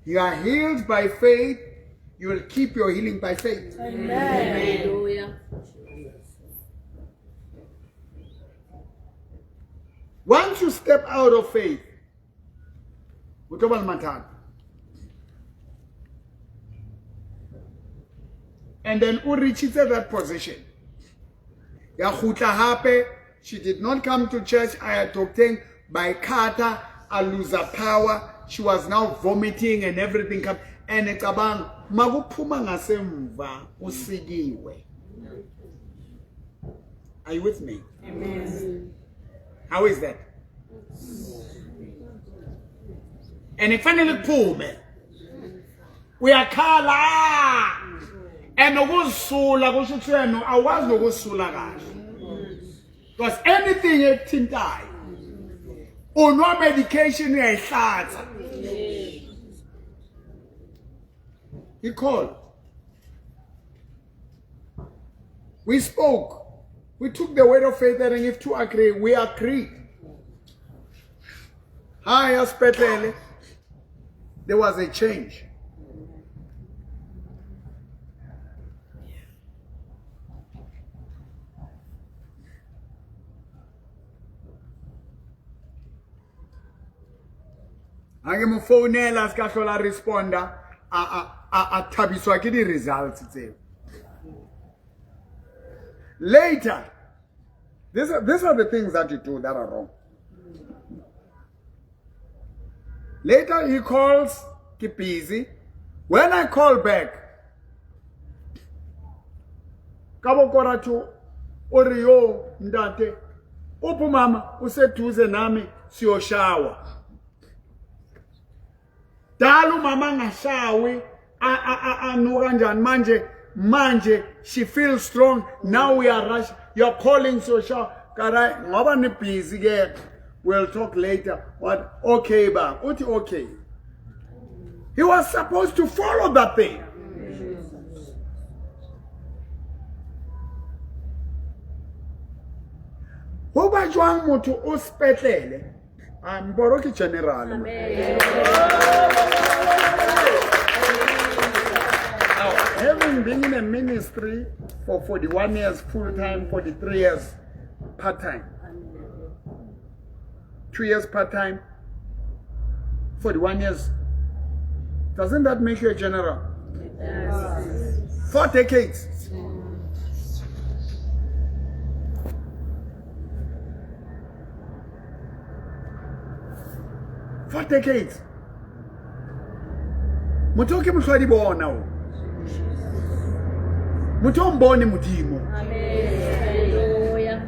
You are healed by faith, you will keep your healing by faith. Hallelujah. Once you step out of faith, and then who reaches that position. She did not come to church. I had to obtain by Carter, I lose her power. She was now vomiting and everything. And ekabang magupuma ngasemva usigiwe. Are you with me? Amen. How is that? And if finally pume, we are kala. And ukusula kushuthwenu awazi nokusula kahle. Because anything ethintayo unwa medication uyayihlatha. He called. We spoke. We took the word of faith and if two agree, we agreed. Hi, hospital. There was a change. Ange mo phonela ska hlola responda a thabiswa ke di results tseo. Later, these are the things that you do that are wrong. Later he calls, keep busy. When I call back, kabokora tu oriyo ndate upu mama useduze nami siyoshawa. Dalu mama ngashawi anuka njani manje she feels strong. Now we are rush. You're calling siyoshawa. Karai ngoba ni busy ke. We'll talk later. What? Okay, ba. Uti okay. He was supposed to follow that thing. Hoba jwang motho o spetlele. Mboroki general. Having been in a ministry for 41 years full-time, 43 years part-time. 2 years part-time, 41 years. Doesn't that make you a general? Yes. 4 decades. For decades. Mutoki mushwadi bona o. Mutombone mudimo. Hallelujah.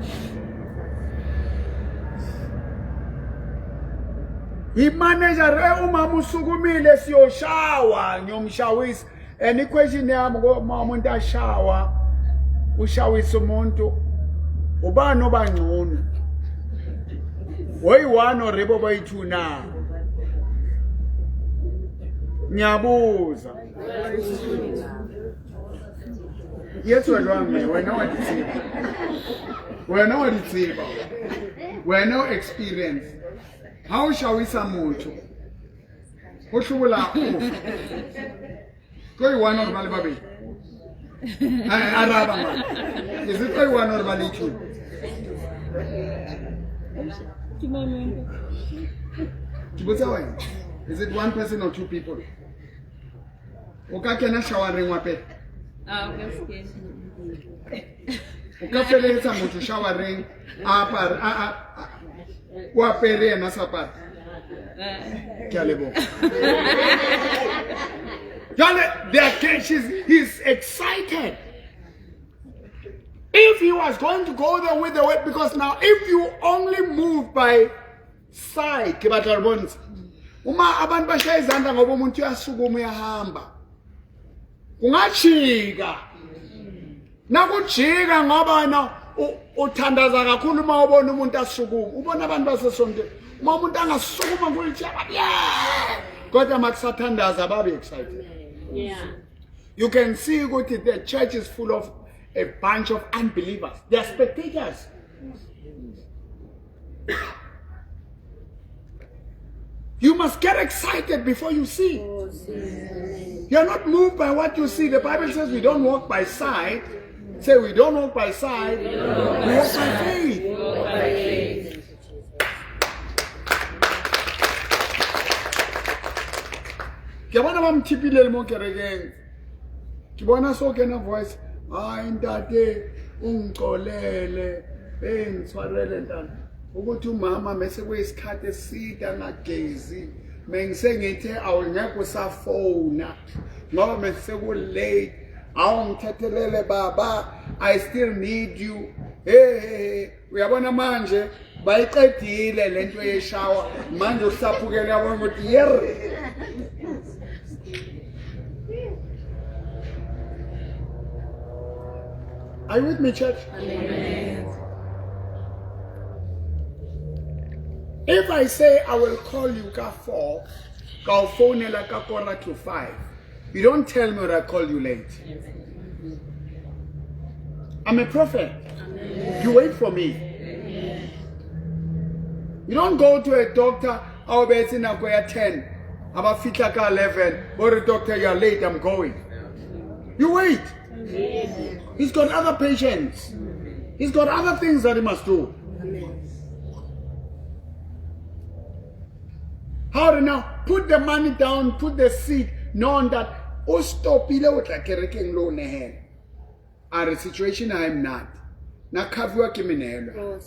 Imanager umama usukumile siyoshawa ngiyomshawisa. And question yami ngoba umuntu ashawa ushawisa umuntu ubani obangcono. Oyi1 or ribo bayi2 na. Nyabuza. Yes, we're wrong, man. We're not We're no experience. How shall we samucho? What should we laugh? Go one or Balibabi. Araba. Is it going one or Balichu? Is it one person or 2 people? Okay, can I shower in wape? ka feletsa motho showereng wa pere na sapata ke a leboga he's excited. If he was going to go there with the way, because now if you only move by sight, uma abantu bashaya izandla ngoba umuntu uyasukuma uyahamba kungajika nakujika ngoba na uthandaza kakhulu uma ubona umuntu asukuma ubona abantu basesonto uma umuntu angasukuma ngulitsha kodwa makusathandaza babe excited. You can see ukuthi the church is full of a bunch of unbelievers. They are spectators. You must get excited before you see. You are not moved by what you see. The Bible says we don't walk by sight. Say we don't walk by sight. We walk by faith. Kibona bamthipile mo kerekeng. Kibona so kena voice. Hayi ntate ungixolele bengithwalele ntana ukuthi umama mase kuyisikhathi eside angagezi mengisengithe awungeke usafona ngoba mase ku late awungithethelele baba I still need you uyabona manje bayiqedile lento yeshawa manje usaphukela yabona ukuthi yer. Are you with me, church? Amen. If I say I will call you ka 4, ka phone la ka 4:45, you don't tell me that I call you late. I'm a prophet. Amen. You wait for me. Amen. You don't go to a doctor, I'll be in a 10, about 11, or a doctor, you're late, I'm going. You wait. Amen. He's got other patients. He's got other things that he must do. How to now put the money down, put the seed, knowing that oh stop our situation I am not. Na kavwa kiminelo.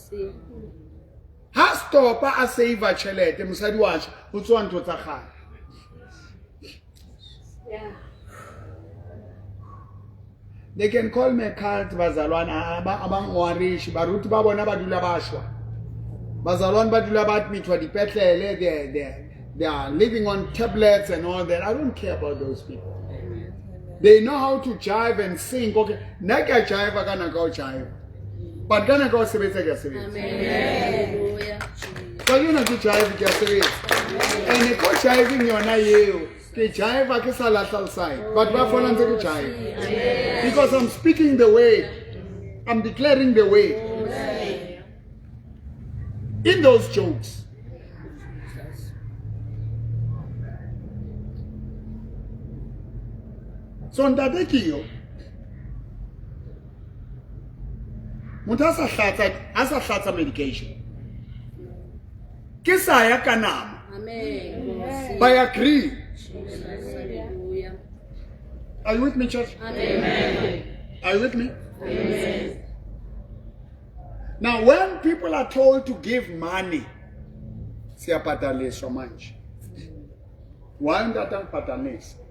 Ha stop a save a chelete musadi wash utswan to tsaga. Yeah. They can call me cult bazalwana abangwarishi baruti babona badula bashwa. Bazalwana badula batmithwa dipetlele they are living on tablets and all that. I don't care about those people. They know how to jive and sing. Okay, naka jive kana go jive. But kana go sebetsa ke sebetsa. Amen. So you know to jive ke sebetsa. And ko jiving yona yeo. Ke jive ke sala side. But ba fona ntse ke jive. Because I'm speaking the way. I'm declaring the way. In those jokes. So ntate ke yo. Motho a sa hlatsa medication. Ke sa ya ka nama. Amen. By agree. Hallelujah. Are you with me, church? Amen. Are you with me? Amen. Now, when people are told to give money, siyapataliswa manje. Why not pataliswa?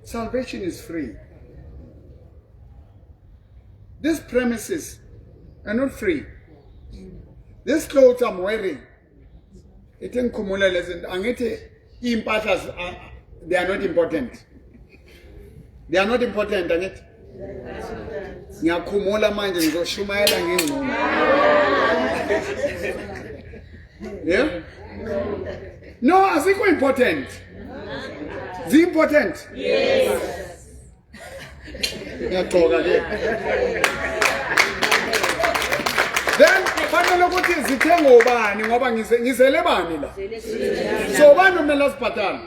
Salvation is free. These premises are not free. These clothes I'm wearing, they are not important. They are not important, angithi? Ngiyakhumula manje ngizoshumayela ngengqondo. Yeah? No, azikho important. Is it important? Yes. Then fanele ukuthi zithenga ubani ngoba ngizele bani la. So bani umela sibhatala?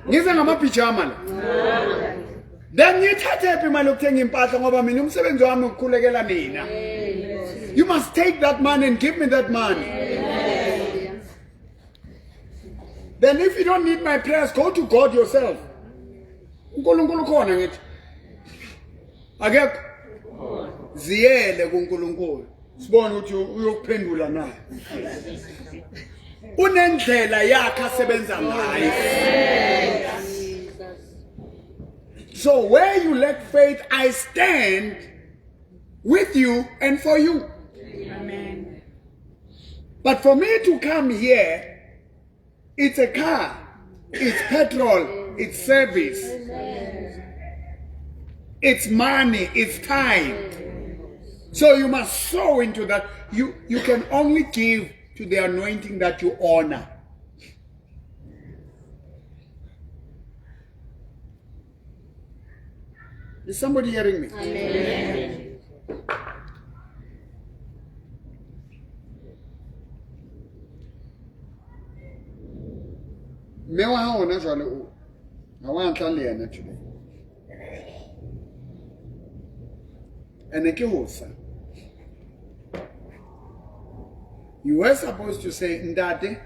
Ngize ngamapijama la. Then ngithathe phi imali yokuthenga impahla ngoba mina umsebenzi wami ukukhulekela mina. You must take that money and give me that money. Then if you don't need my prayers, go to God yourself. Akekho ziyele kuNkulunkulu sibone ukuthi uyokuphendula na. Unendlela yakhe asebenza ngayo. So where you lack faith, I stand with you and for you. Amen. But for me to come here, it's a car, it's petrol, it's service, it's money, it's time. So you must sow into that. You can only give to the anointing that you honor. Is somebody hearing me? Amen. Me wa ha ona jwale o. Ga wa ntla le yena today. And ke hosa. You were supposed to say, Ndate,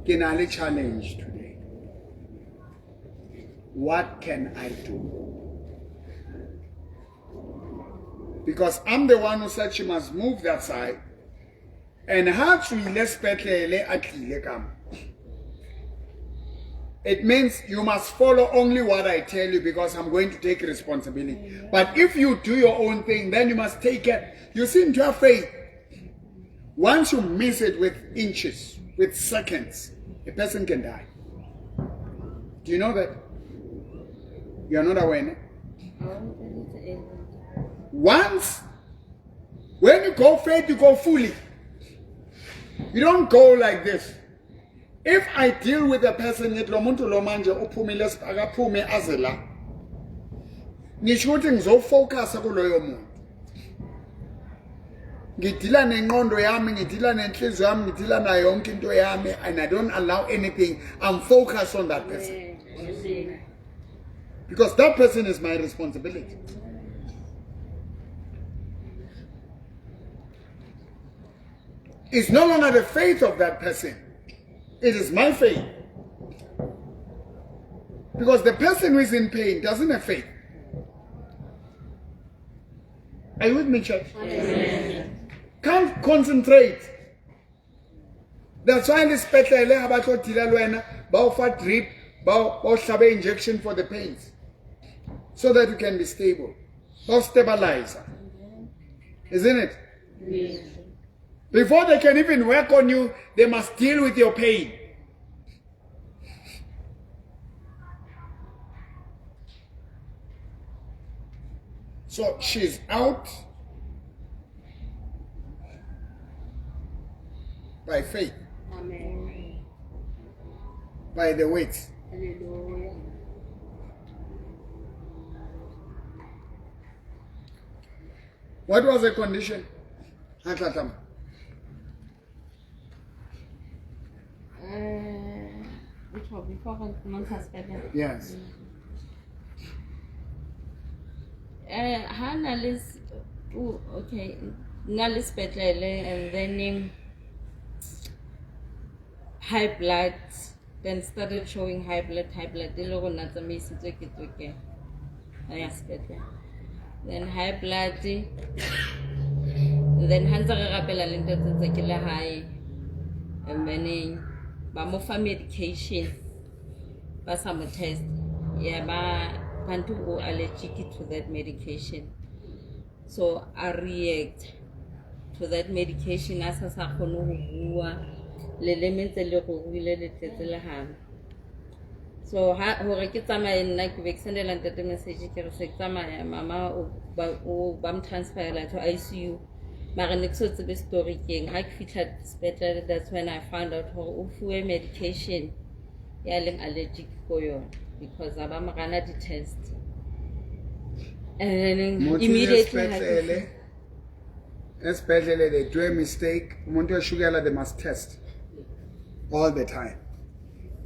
ke na le challenge today. What can I do? Because I'm the one who said she must move that side. And how to let's come. It means you must follow only what I tell you because I'm going to take responsibility. But if you do your own thing, then you must take it. You see, into your faith, once you miss it with inches, with seconds, a person can die. Do you know that? You are not aware. Once, when you go faith, you go fully. You don't go like this. If I deal with a person, yet lomuntu lomanje uphumile akaphume azela. Ngisho ukuthi ngizofocus kuloyo muntu. Ngidila nenqondo yami, ngidila nenhliziyo yami, ngidila nayo yonke into yami, and I don't allow anything. I'm focused on that person. Because that person is my responsibility. It's no longer the faith of that person. It is my faith. Because the person who is in pain doesn't have faith. Are you with me, church? Amen. Can't concentrate. That's why in this special about drip, about injection for the pains. So that you can be stable. Or stabilizer. Isn't it? Yes. Before they can even work on you, they must deal with your pain. So she's out by faith. Amen. By the weight. Hallelujah. What was the condition? Which one? Before non-suspended? Yes. Hanalis, okay, Nalis Petlele, and then high blood, then started showing high blood, the logo not a miss it again. Then high blood, then Hansa Rapella Linda high, and then Bamofa medication, but some test, yeah, Bantu go allergic to that medication. So I react to that medication as a sakono le lements le go ile le tsetela ham. So ha hore ke tsamaya nna ke vexendela ntate message ke re se tsamaya mama o bam transferela to ICU. Mara ne tso tsebe story keng ha ke fitla hospital. That's when I found out hore o fuwe medication ya leng allergic for yona. Because abamagana the test, and then immediately especially they do a mistake. Umuntu sugar they must test all the time.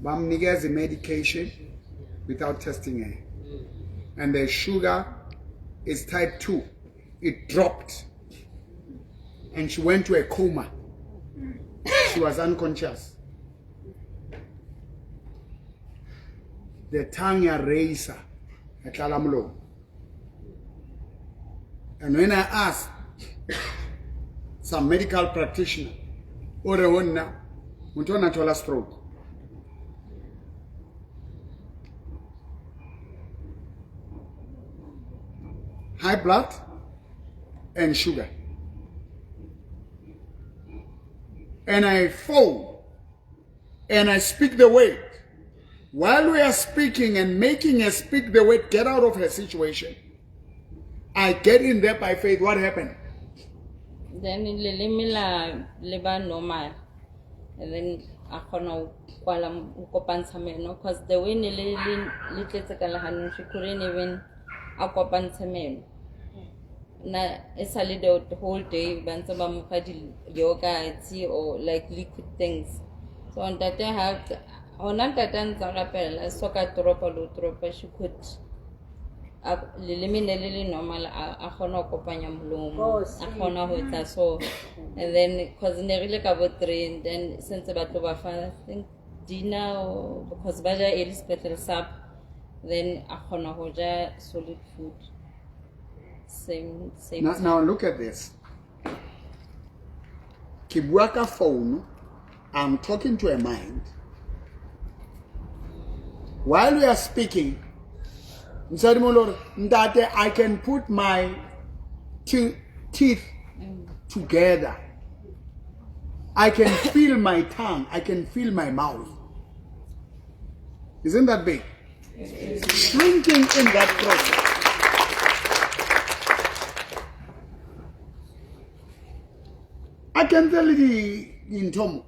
Bamnikeza the medication without testing it, and the sugar is type 2. It dropped, and she went to a coma. She was unconscious. The tongue eraser, And when I asked some medical practitioner, or a one now, a stroke. High blood and sugar. And I fall and I speak the word. While we are speaking and making her speak the word, get out of her situation, I get in there by faith. What happened? Then leleme la leba normal, and then I kono kwala ukopansa meno, cause the way ne le tletse ka lehano she couldn't even akopansa meno. Na esale the whole day bantse ba mo fa di yogurt or like liquid things. So on that day hona tata ntsa rapela so ka tropa lo tropa she could leleme le normal a khona go kopanya molomo a khona ho etsa so, and then cause ne rile ka bo 3 then since ba tlo ba fa I think dinner or because ba ja early special sap, then a khona ho ja solid food. Same Now look at this. Kibuaka phone, I'm talking to a mind. While we are speaking, I can put my teeth together. I can feel my tongue. I can feel my mouth. Isn't that big? Shrinking in that process. I can tell you in Tomo.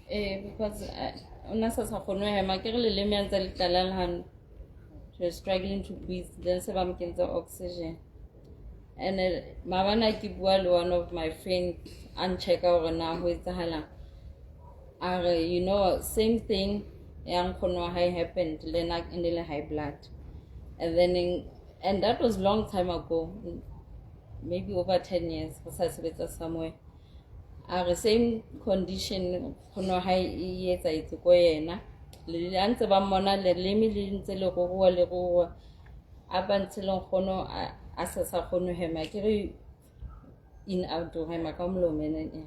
Because unasasa khono hema ke re leleme ya ntse le tlala han, she was struggling to breathe, then se ba mkenza oxygen. And mabana ke bua le one of my friends and check out na ho etsahala. Are you know same thing yang khono high happened lena in the high blood. And then and that was long time ago, maybe over 10 years, somewhere. Our same condition, kono high years I took away. Le answer bamona le limit le go up until kono asasa kono hema kiri in outdoor hema kamlo menen.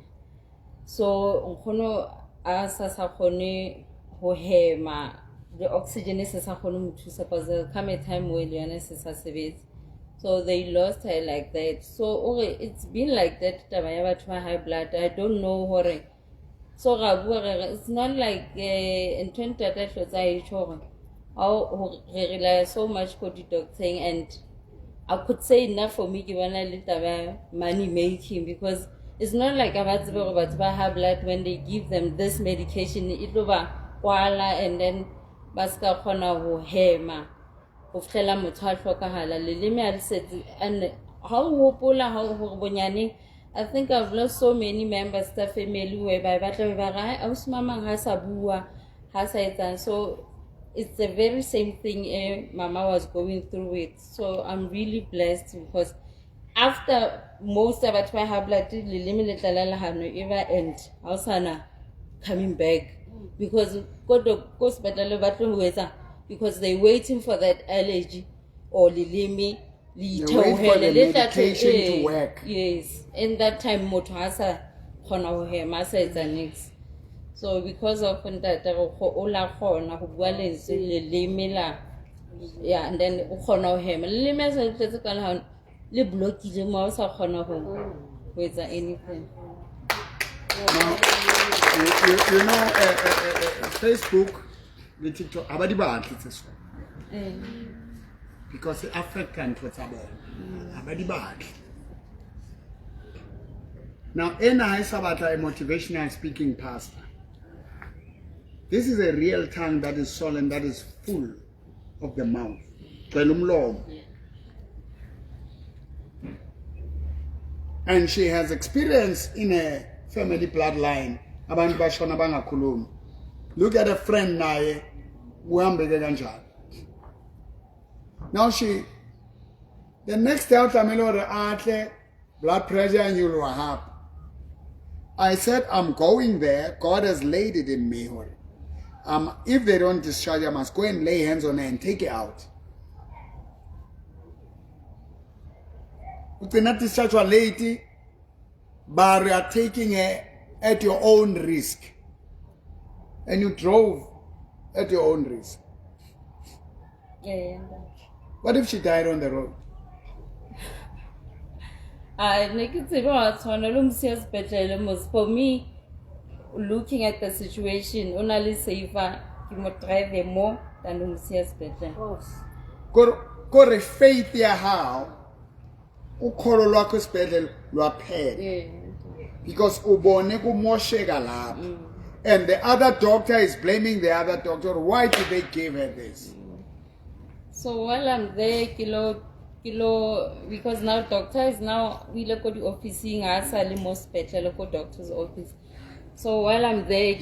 So kono asasa kono ho hema, the oxygen is a kono muthusa because there come a time where the anesthesia. So they lost her like that. So it's been like that. High blood. I don't know what. So it's not like in 2013 I rely so much on the doctor, and I could say enough for me given a little money making, because it's not like about high blood when they give them this medication. It over koala and then baska kona ho hema. And how I think I've lost so many members of the family whereby so it's the very same thing Mama was going through it. So I'm really blessed because after most of it I blood ever end Ausana coming back because because they're waiting for that allergy or lilimi medication to work. Yes, in that time motohasa khona ho hema sa etsa next. So because of that ola khona ho bua lentswe lilimi la, yeah, and then o khona ho hema lilimi sa tletse ka la le blockile mo sa khona ho etsa anything. Now, you know, Facebook, the TikTok, abadi ba this one. Because the African what's about abadi ba. Now, ena is about a motivational speaking pastor. This is a real tongue that is solemn, that is full of the mouth. And she has experience in a family bloodline. Look at a friend now. Now the next time blood pressure and you will have. I said, I'm going there. God has laid it in me. If they don't discharge, I must go and lay hands on her and take it out. Ukena discharge wa late, but you are taking her at your own risk. And you drove at your own risk. Yeah. What if she died on the road? I make it for me, looking at the situation, only safer, you must drive more than umsias better. Kore faith ya hao, ukholo lwakho esibhedlela lwaphela. Because ubone kumosheka lapha. And the other doctor is blaming the other doctor. Why did they give her this? So while I'm there, kilo, because now doctor is now, we look at the office, us are most special, local doctor's office. So while I'm there,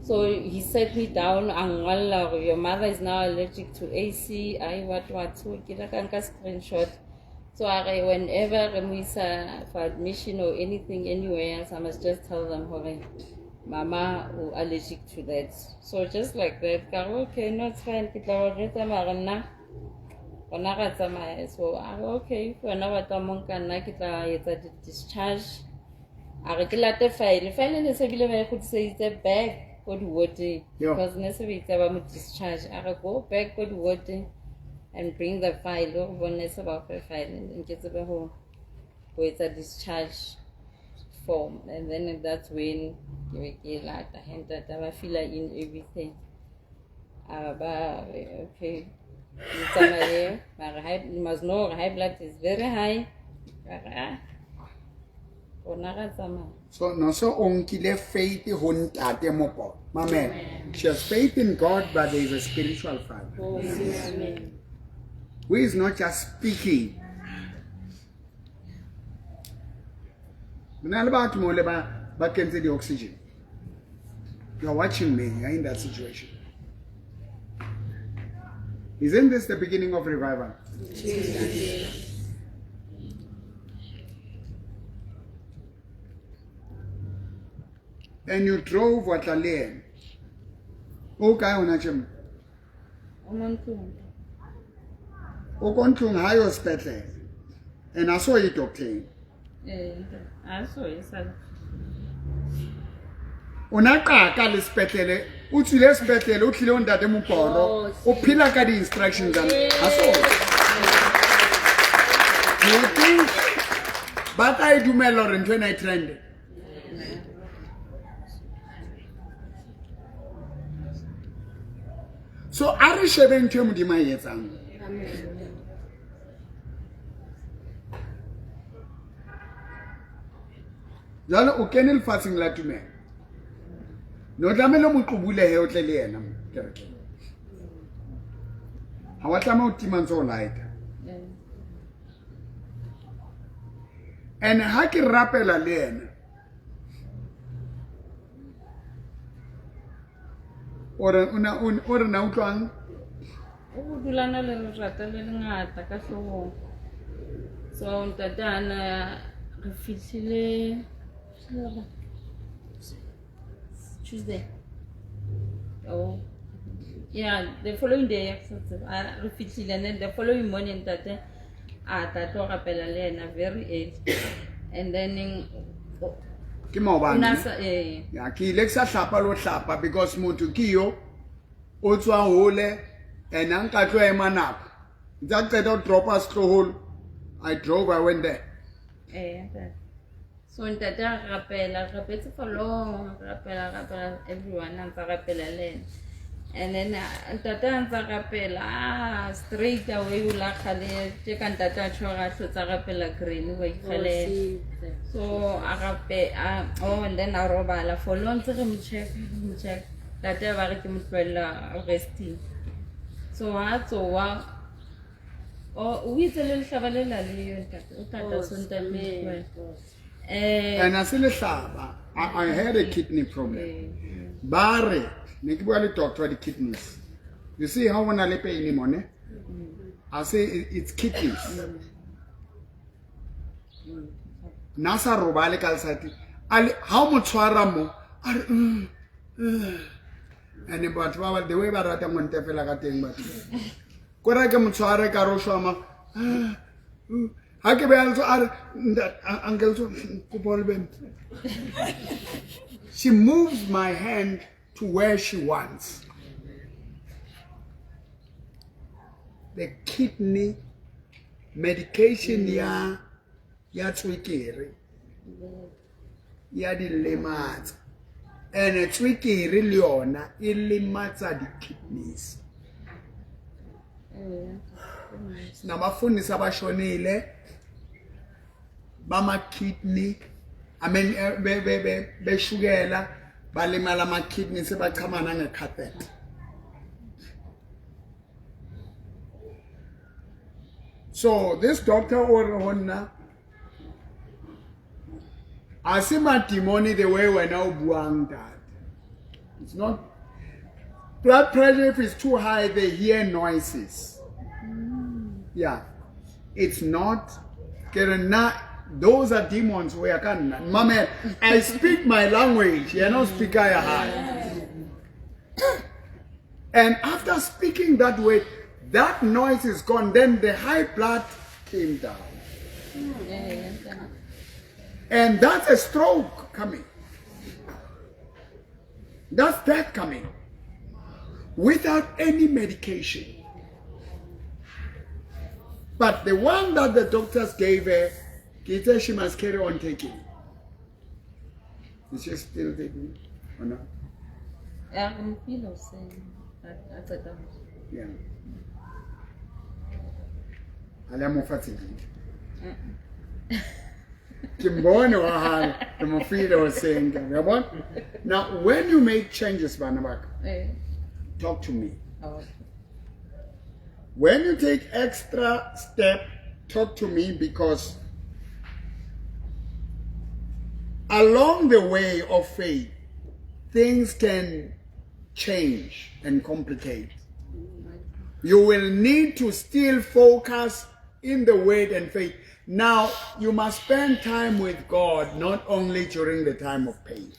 so he set me down, and your mother is now allergic to AC, so screenshot. So whenever we for admission or anything anywhere, so I must just tell them, Mama is allergic to that. So just like that, okay, no, it's fine. So okay, whenever someone can discharge, I get the file. File I could say it's a bag for the water because necessarily it's discharge. I go back for the water and bring the file or one is about the file and get the home with a discharge form, and then that's when you get like the hand that I fill in everything. Okay, you must know high blood is very high. So no so onkile faith huntate mopo. My man, she has faith in God, but there is a spiritual father who is not just speaking. But can the oxygen. You are watching me, you are in that situation. Isn't this the beginning of revival? And you drove what a lane. Okay, unachem. Okontung high hospital. And I saw it obtained. I saw it. Unaqaka lesibhedlele uthi lesibhedlele uhlile ondade eMuporo uphila ka di instructions zami aso you think but I do me Lauren when I trend so are shebe ntwe modima yetsang jalo o kenel fasting la tume no tlamelo moqubule he o tle le yena kereke ha wa tlama o timantso light and ha ke rapela le yena ora na utlwang o dulana le rata le ngata ka hlogo so ntatana re fihlile Tuesday. Oh, yeah. The following day, I repeated, and then the following morning, that I talk very early, and then yeah, ki lexa hlapa lo hlapa because motho ke yo o tswa hole and anka tlo ema nako that don't drop us to hole. I drove, I went there. So in that rapela for long, rapela everyone and rapela and then tata rapela straight away you like check and tata chora rapela green way so arape oh and then arobala for long check tata ba re ke motloela resting so wa oh we tell le hlabalela le tata sonta and I said, I had a kidney problem. Barre, make doctor the kidneys. You see how when I pay any money? I say it's kidneys. Nasa robale kalsati. How much waramo? And about the way barata montefela gateng but Kora ke motshware ka ro shoma. Ha ke be also uncle so kupolbe. She moves my hand to where she wants. The kidney medication ya tswekere ya di lematsa, and tswekere le yona e lematsa di kidneys. Namafundisi abashonile bama kidney, I mean beshukela balimala ama kidneys sebachamana ngecatheter. So this doctor Orona asima demoni the way we're now buang that. It's not blood pressure. If it's too high, they hear noises. Yeah, it's not. Those are demons. Where I can, Mama, I speak my language. You don't speak high. And after speaking that way, that noise is gone. Then the high blood came down. And that's a stroke coming. That's death coming. Without any medication. But the one that the doctors gave her, he said she must carry on taking. Is she still taking or not? I can feel of saying that. Yeah. Alamo fatigued. Kimbono ahal, the mofida was saying, now when you make changes, Banabak, talk to me. When you take extra step, talk to me, because along the way of faith, things can change and complicate. You will need to still focus in the word and faith. Now, you must spend time with God, not only during the time of pain.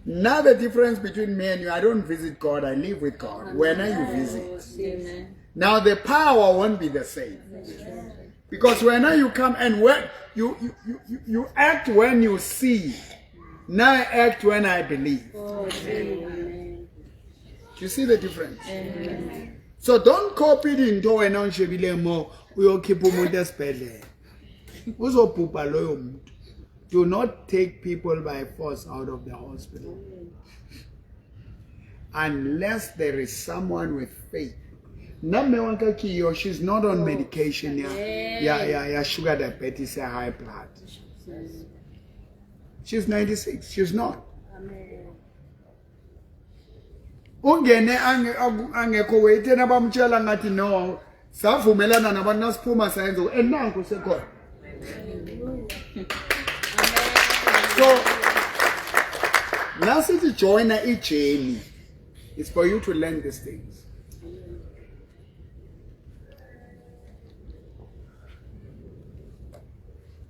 Now the difference between me and you, I don't visit God, I live with God. When you visit. Now the power won't be the same. Because when you come and when you act when you see. Now I act when I believe. Do you see the difference? So don't copy it into when on Shebile Mo, we will keep spell. Do not take people by force out of the hospital. Unless there is someone with faith. She's not on medication. Yeah, sugar diabetes, high blood. She's 96. She's not. Ungene angekho wait na bamtshela ngathi no savumelana nabantu nasiphuma sayenza enanku sekhona. So now since you join a journey, it's for you to learn these things.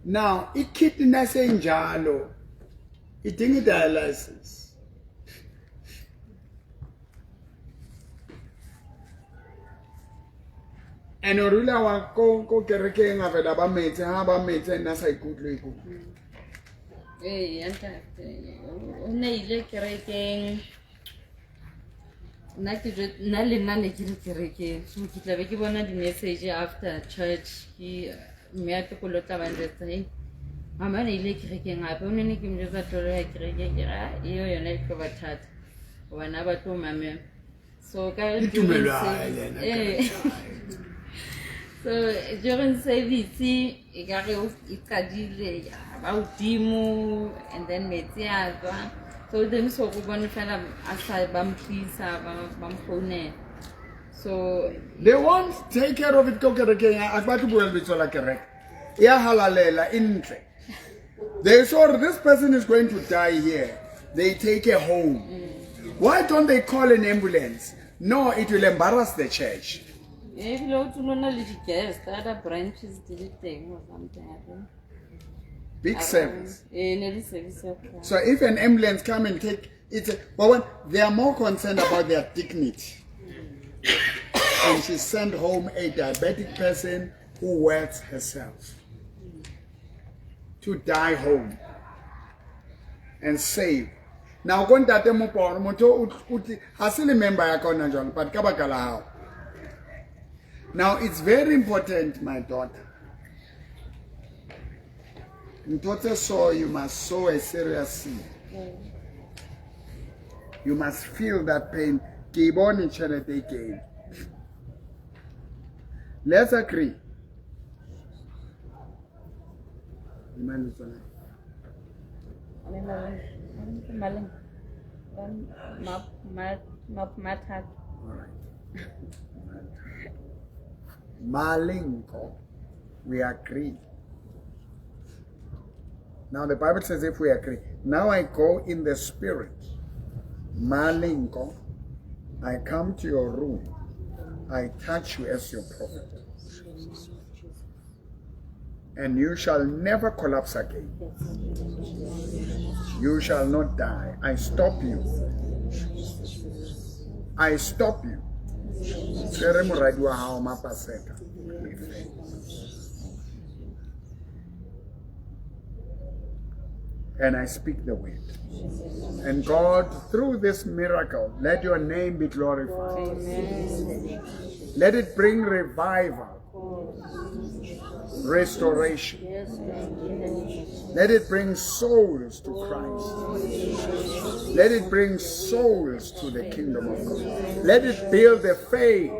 Now, ikidney nasenjalo idinga dialysis. And orula wa ko kereke nga vela ba metse ha ba metse na sa ikutlwe iku. Yanta. Ona ile kerekeng. Na le nna ne ke kerekeng. So ke tla be ke bona di message after church ki me a tokolotla ba ndetse. Mama ne ile kerekeng hape o ne ke mjesa tolo ya kereke ke ra iyo yona e tlo bathata. Bana ba tlo mame. So ka so during service e ka re e qadile ba udimo and then metsi azwa. So then so go bona fela asa ba mplisa ba mphone. So they won't take care of it ko kerekeng akbathu buel bitsola kereke. Ya halalela intle. They saw this person is going to die here. They take her home. Why don't they call an ambulance? No, it will embarrass the church. If you don't know the guest, other branches did it or something. Big service. Service. So if an ambulance come and take it, but when they are more concerned about their dignity. and she sent home a diabetic person who wets herself to die home and save. Now, when that I still remember, but Kabakala. Now, it's very important, my daughter. So you must sow a serious seed. You must feel that pain. Let's agree. Malinko, we agree. Now the Bible says if we agree. Now I go in the spirit. Malinko, I come to your room. I touch you as your prophet. And you shall never collapse again. You shall not die. I stop you. I stop you. And I speak the word. And God, through this miracle, let your name be glorified. Amen. Let it bring revival, restoration. Let it bring souls to Christ. Let it bring souls to the kingdom of God. Let it build the faith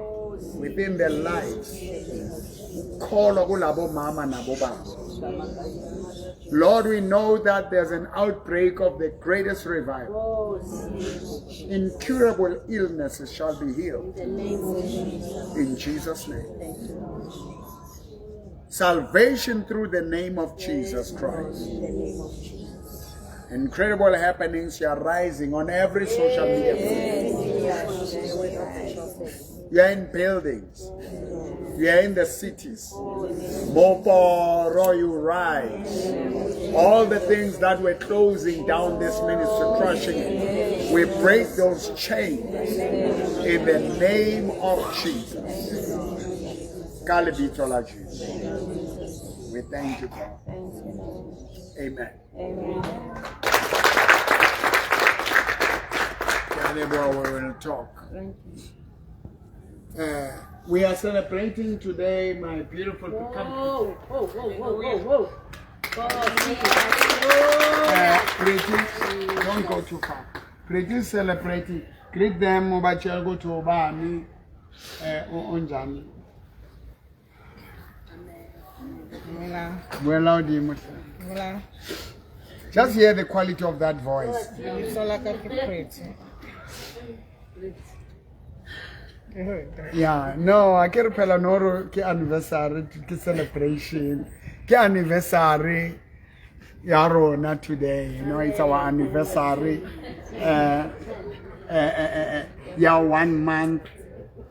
within their lives. Lord, we know that there's an outbreak of the greatest revival. Incurable illnesses shall be healed. In Jesus' name. Salvation through the name of Jesus Christ. Incredible happenings are rising on every social media. You are in buildings. You are in the cities. Moporo, you rise. All the things that were closing down this ministry, crushing it, we break those chains in the name of Jesus. We thank you, God. Amen. We will talk. We are celebrating today, my beautiful don't go too far. Pretty celebrating. Greet them, Mobachel go to Obani, Onjani. Just hear the quality of that voice. Yeah, no, I can't tell no anniversary, celebration, anniversary. Not today, you know, it's our anniversary. 1 month.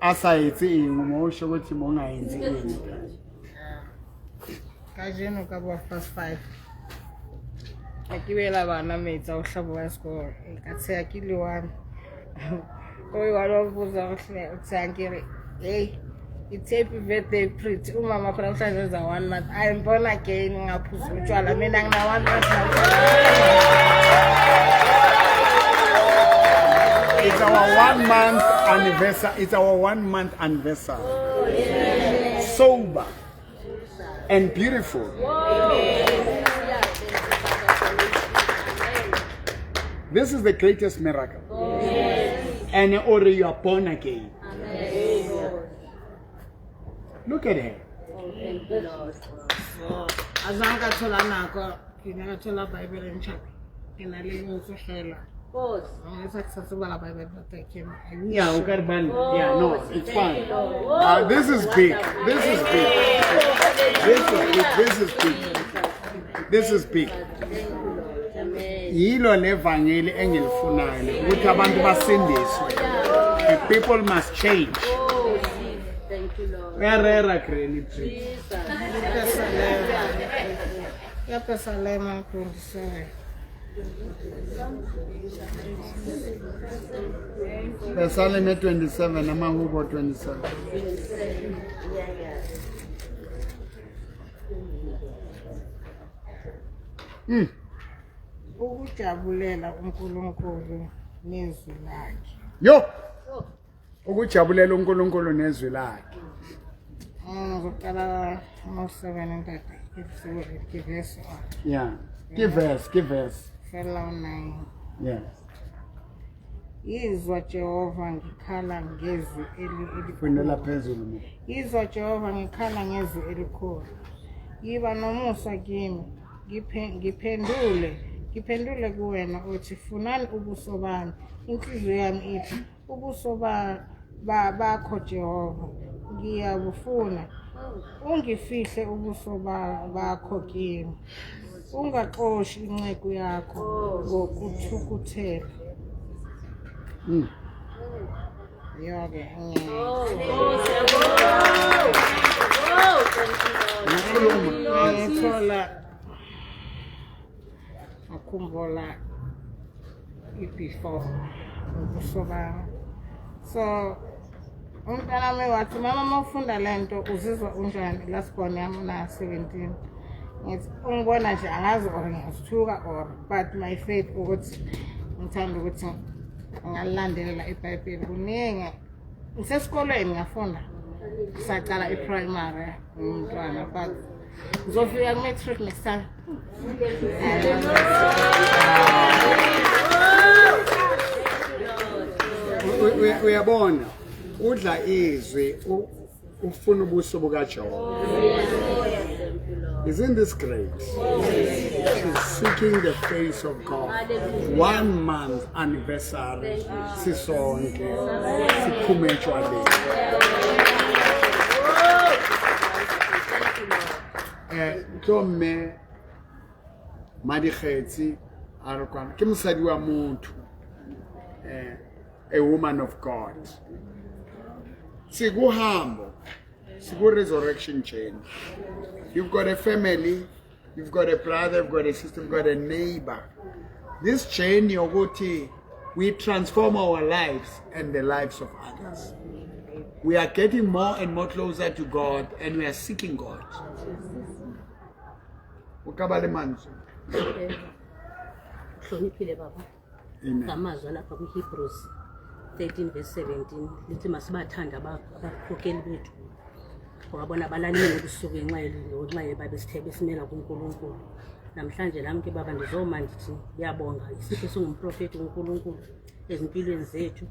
As I say, Kajeno kabo first 5. Akiwela bana mates awuhlabo wesikole. Ngathi akiliwana. Oyalobuza uthangire. Hey, it's happy birthday pretty. Umama khona mhlanje wenza 1 month. I'm born again ngaphuza utshwala mina ngina 1 month. It's our 1 month anniversary. It's our 1 month anniversary. Sober and beautiful. This is the greatest miracle. And or you are born again. Look at her. Azanga thola nako, ngina thola Bible enchaka. Ngina lengo sohlela. Yeah, yeah, no, it's fine. This is big. This is big. This is big. This is big. Yilo levangeli engilifunayo ukuthi abantu basindiswe. The people must change. Rera credit. Besale me 27 amahubo 27. Ukujabulela uNkulunkulu nezwi lakhe. Yo. Ukujabulela uNkulunkulu nezwi lakhe. Ngokala mo 7 verse. Yeah. Give verse. Fela 9. Yeah. Izwa Jehova ngikhala ngezwi Funela phezulu. Izwa Jehova ngikhala ngezwi elikhulu. Yiba nomusa kimi, ngiphendule kuwena uthi funani ubuso bami. Inhliziyo yami ithi ubuso bakho Jehova ngiyabufuna. Ungifihle ubuso bakho kimi. Ungaxoshi inceku yakho ngokuthukuthela. Yoke akhumbula before ukusoba. So umntana wami wathi mama mawufunda lento uzizwa unjani lasibone yami na 17. Ngithi ungibona nje angazi or ngiyasithuka or but my faith ukuthi ngithanda ukuthi ngalilandelela iBhayibheli kuningi. Ngisesikoleni ngiyafunda. Saqala iPrimary umntwana but ngizofika ku-matric next time. Uyabona udla izwi ufuna ubuso bukaJehova. Isn't this great? She's seeking the face of God. 1 month anniversary. Sisonke. Siphume etshwaleni. Tome Madikhetsi Arokwana. Ke mosadi wa motho. A woman of God. Sikuhambo. Siku resurrection chain. You've got a family, you've got a brother, you've got a sister, you've got a neighbor. This chain, Yogoti, we transform our lives and the lives of others. We are getting more and more closer to God, and we are seeking God. Ukabale manzo. Hloniphile baba. Ngamazwi lapha kuHebrews 13 verse 17 lithi masibathanda abakhokeli bethu. Ngabona balalini ubusuku enxele babesithe besimela kuNkulunkulu. Namhlanje nami ke baba ndizoma ndithi ngiyabonga isipho singumprofeti uNkulunkulu ezimpilweni zethu.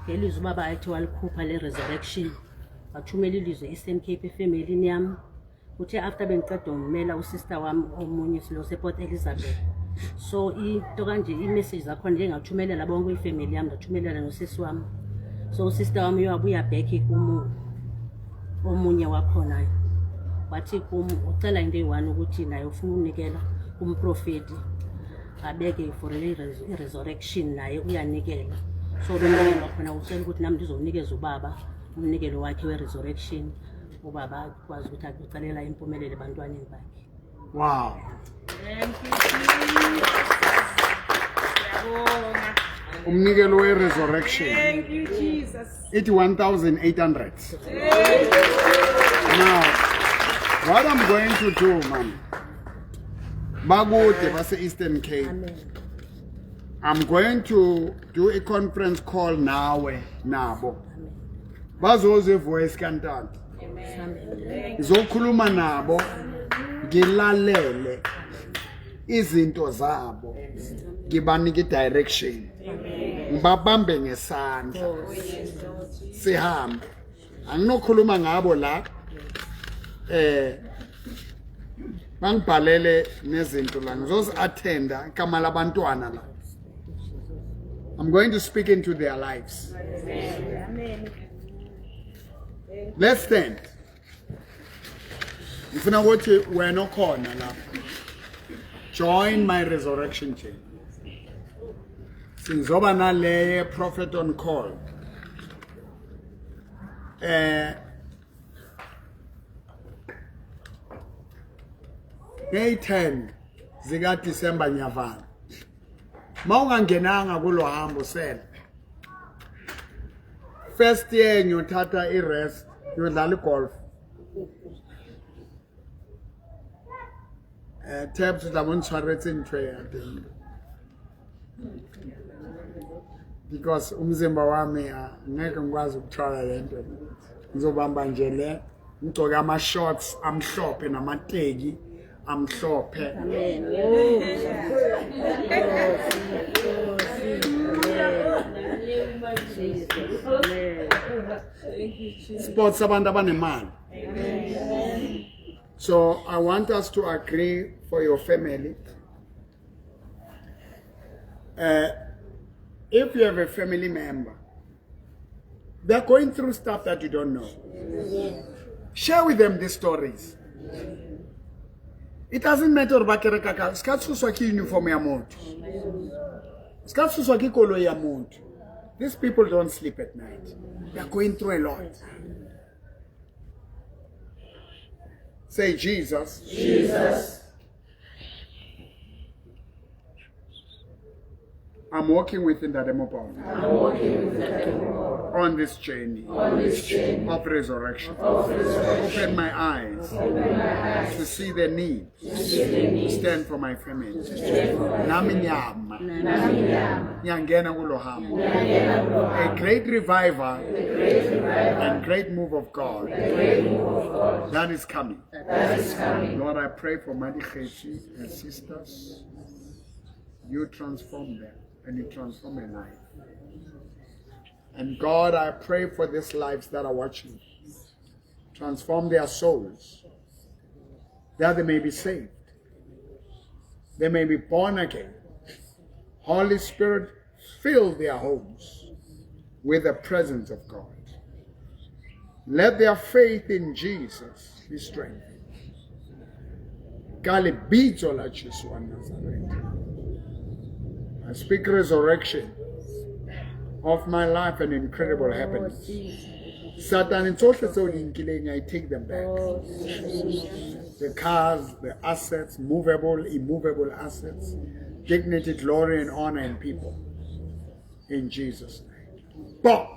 Ngelizwi baba athi walikhupha le resurrection. Wathumela ilizwe Eastern Cape efamily yami. Uthe after bengiceda ngimela usister wami omunye silo sePort Elizabeth. So into kanje imessage zakho nje ngathumelela bonke ifamily yami ngathumelela nosisi wami. So usister wami uyabuya back omunye wakhona wathi ucela into eyi-1 ukuthi naye ufuna unikela kumprofeti abeke for resurrection naye uyanikela. So bengikela khona ucela ukuthi nami ndizonikeza ubaba umnikelo wakhe we-resurrection ubaba akwazi ukuthi akucelela impumelelo ebantwaneni bakhe. Wow. Umnikelo we-resurrection. Thank you, Jesus. It's 1,800. Now, what I'm going to do, man, Bagude was Eastern Cape. I'm going to do a conference call now, Nabo. Bazoze voice cantant. Zokhuluma nabo, ngilalele izinto zabo, ngibanike direction. Ngibabambe ngesandla. Sihambe. Anginokhuluma ngabo la bangibhalele nezinto la ngizozi attenda igama labantwana la. I'm going to speak into their lives. Amen. Let's stand. Ngifuna ukuthi wena okhona la. Join my resurrection chain. Sinzoba nale prophet on call. Ngay 10 zika December nyavala. Maungangenanga kulo hambo sel. First year ngiyothatha i-rest, ngiyodlala golf. Tabs udabona tshwaretse ntwe ya teng. Because umzimba wami ngeke ngikwazi ukuthwala lento. Ngizobamba nje le, ngigcoke ama-shorts amhlophe namateki amhlophe. Sports abantu abanemali. So I want us to agree for your family. If you have a family member, they're going through stuff that you don't know. Share with them these stories. It doesn't matter bakerekaka, skatsuswa ki uniform ya muntu. Skatsuswa ki kolo ya muntu. These people don't sleep at night. They're going through a lot. Say, Jesus. Jesus. I'm walking within the demopon. On this journey. Of resurrection. Open my eyes. To see the need. Stand for my family. Nami nyama. Nyangena kulo hambo. A great revival and great move of God. That is coming. Lord, I pray for Madi Kheshi and sisters. You transform them and you transform their life. And God, I pray for these lives that are watching. Transform their souls, that they may be saved. They may be born again. Holy Spirit, fill their homes with the presence of God. Let their faith in Jesus be strengthened. Kalibito la Jesu wa Nazareth. I speak resurrection of my life and incredible happiness. Satan, it's also so in I take them back. The cars, the assets, movable, immovable assets, dignity, glory, and honor and people. In Jesus' name. Boom!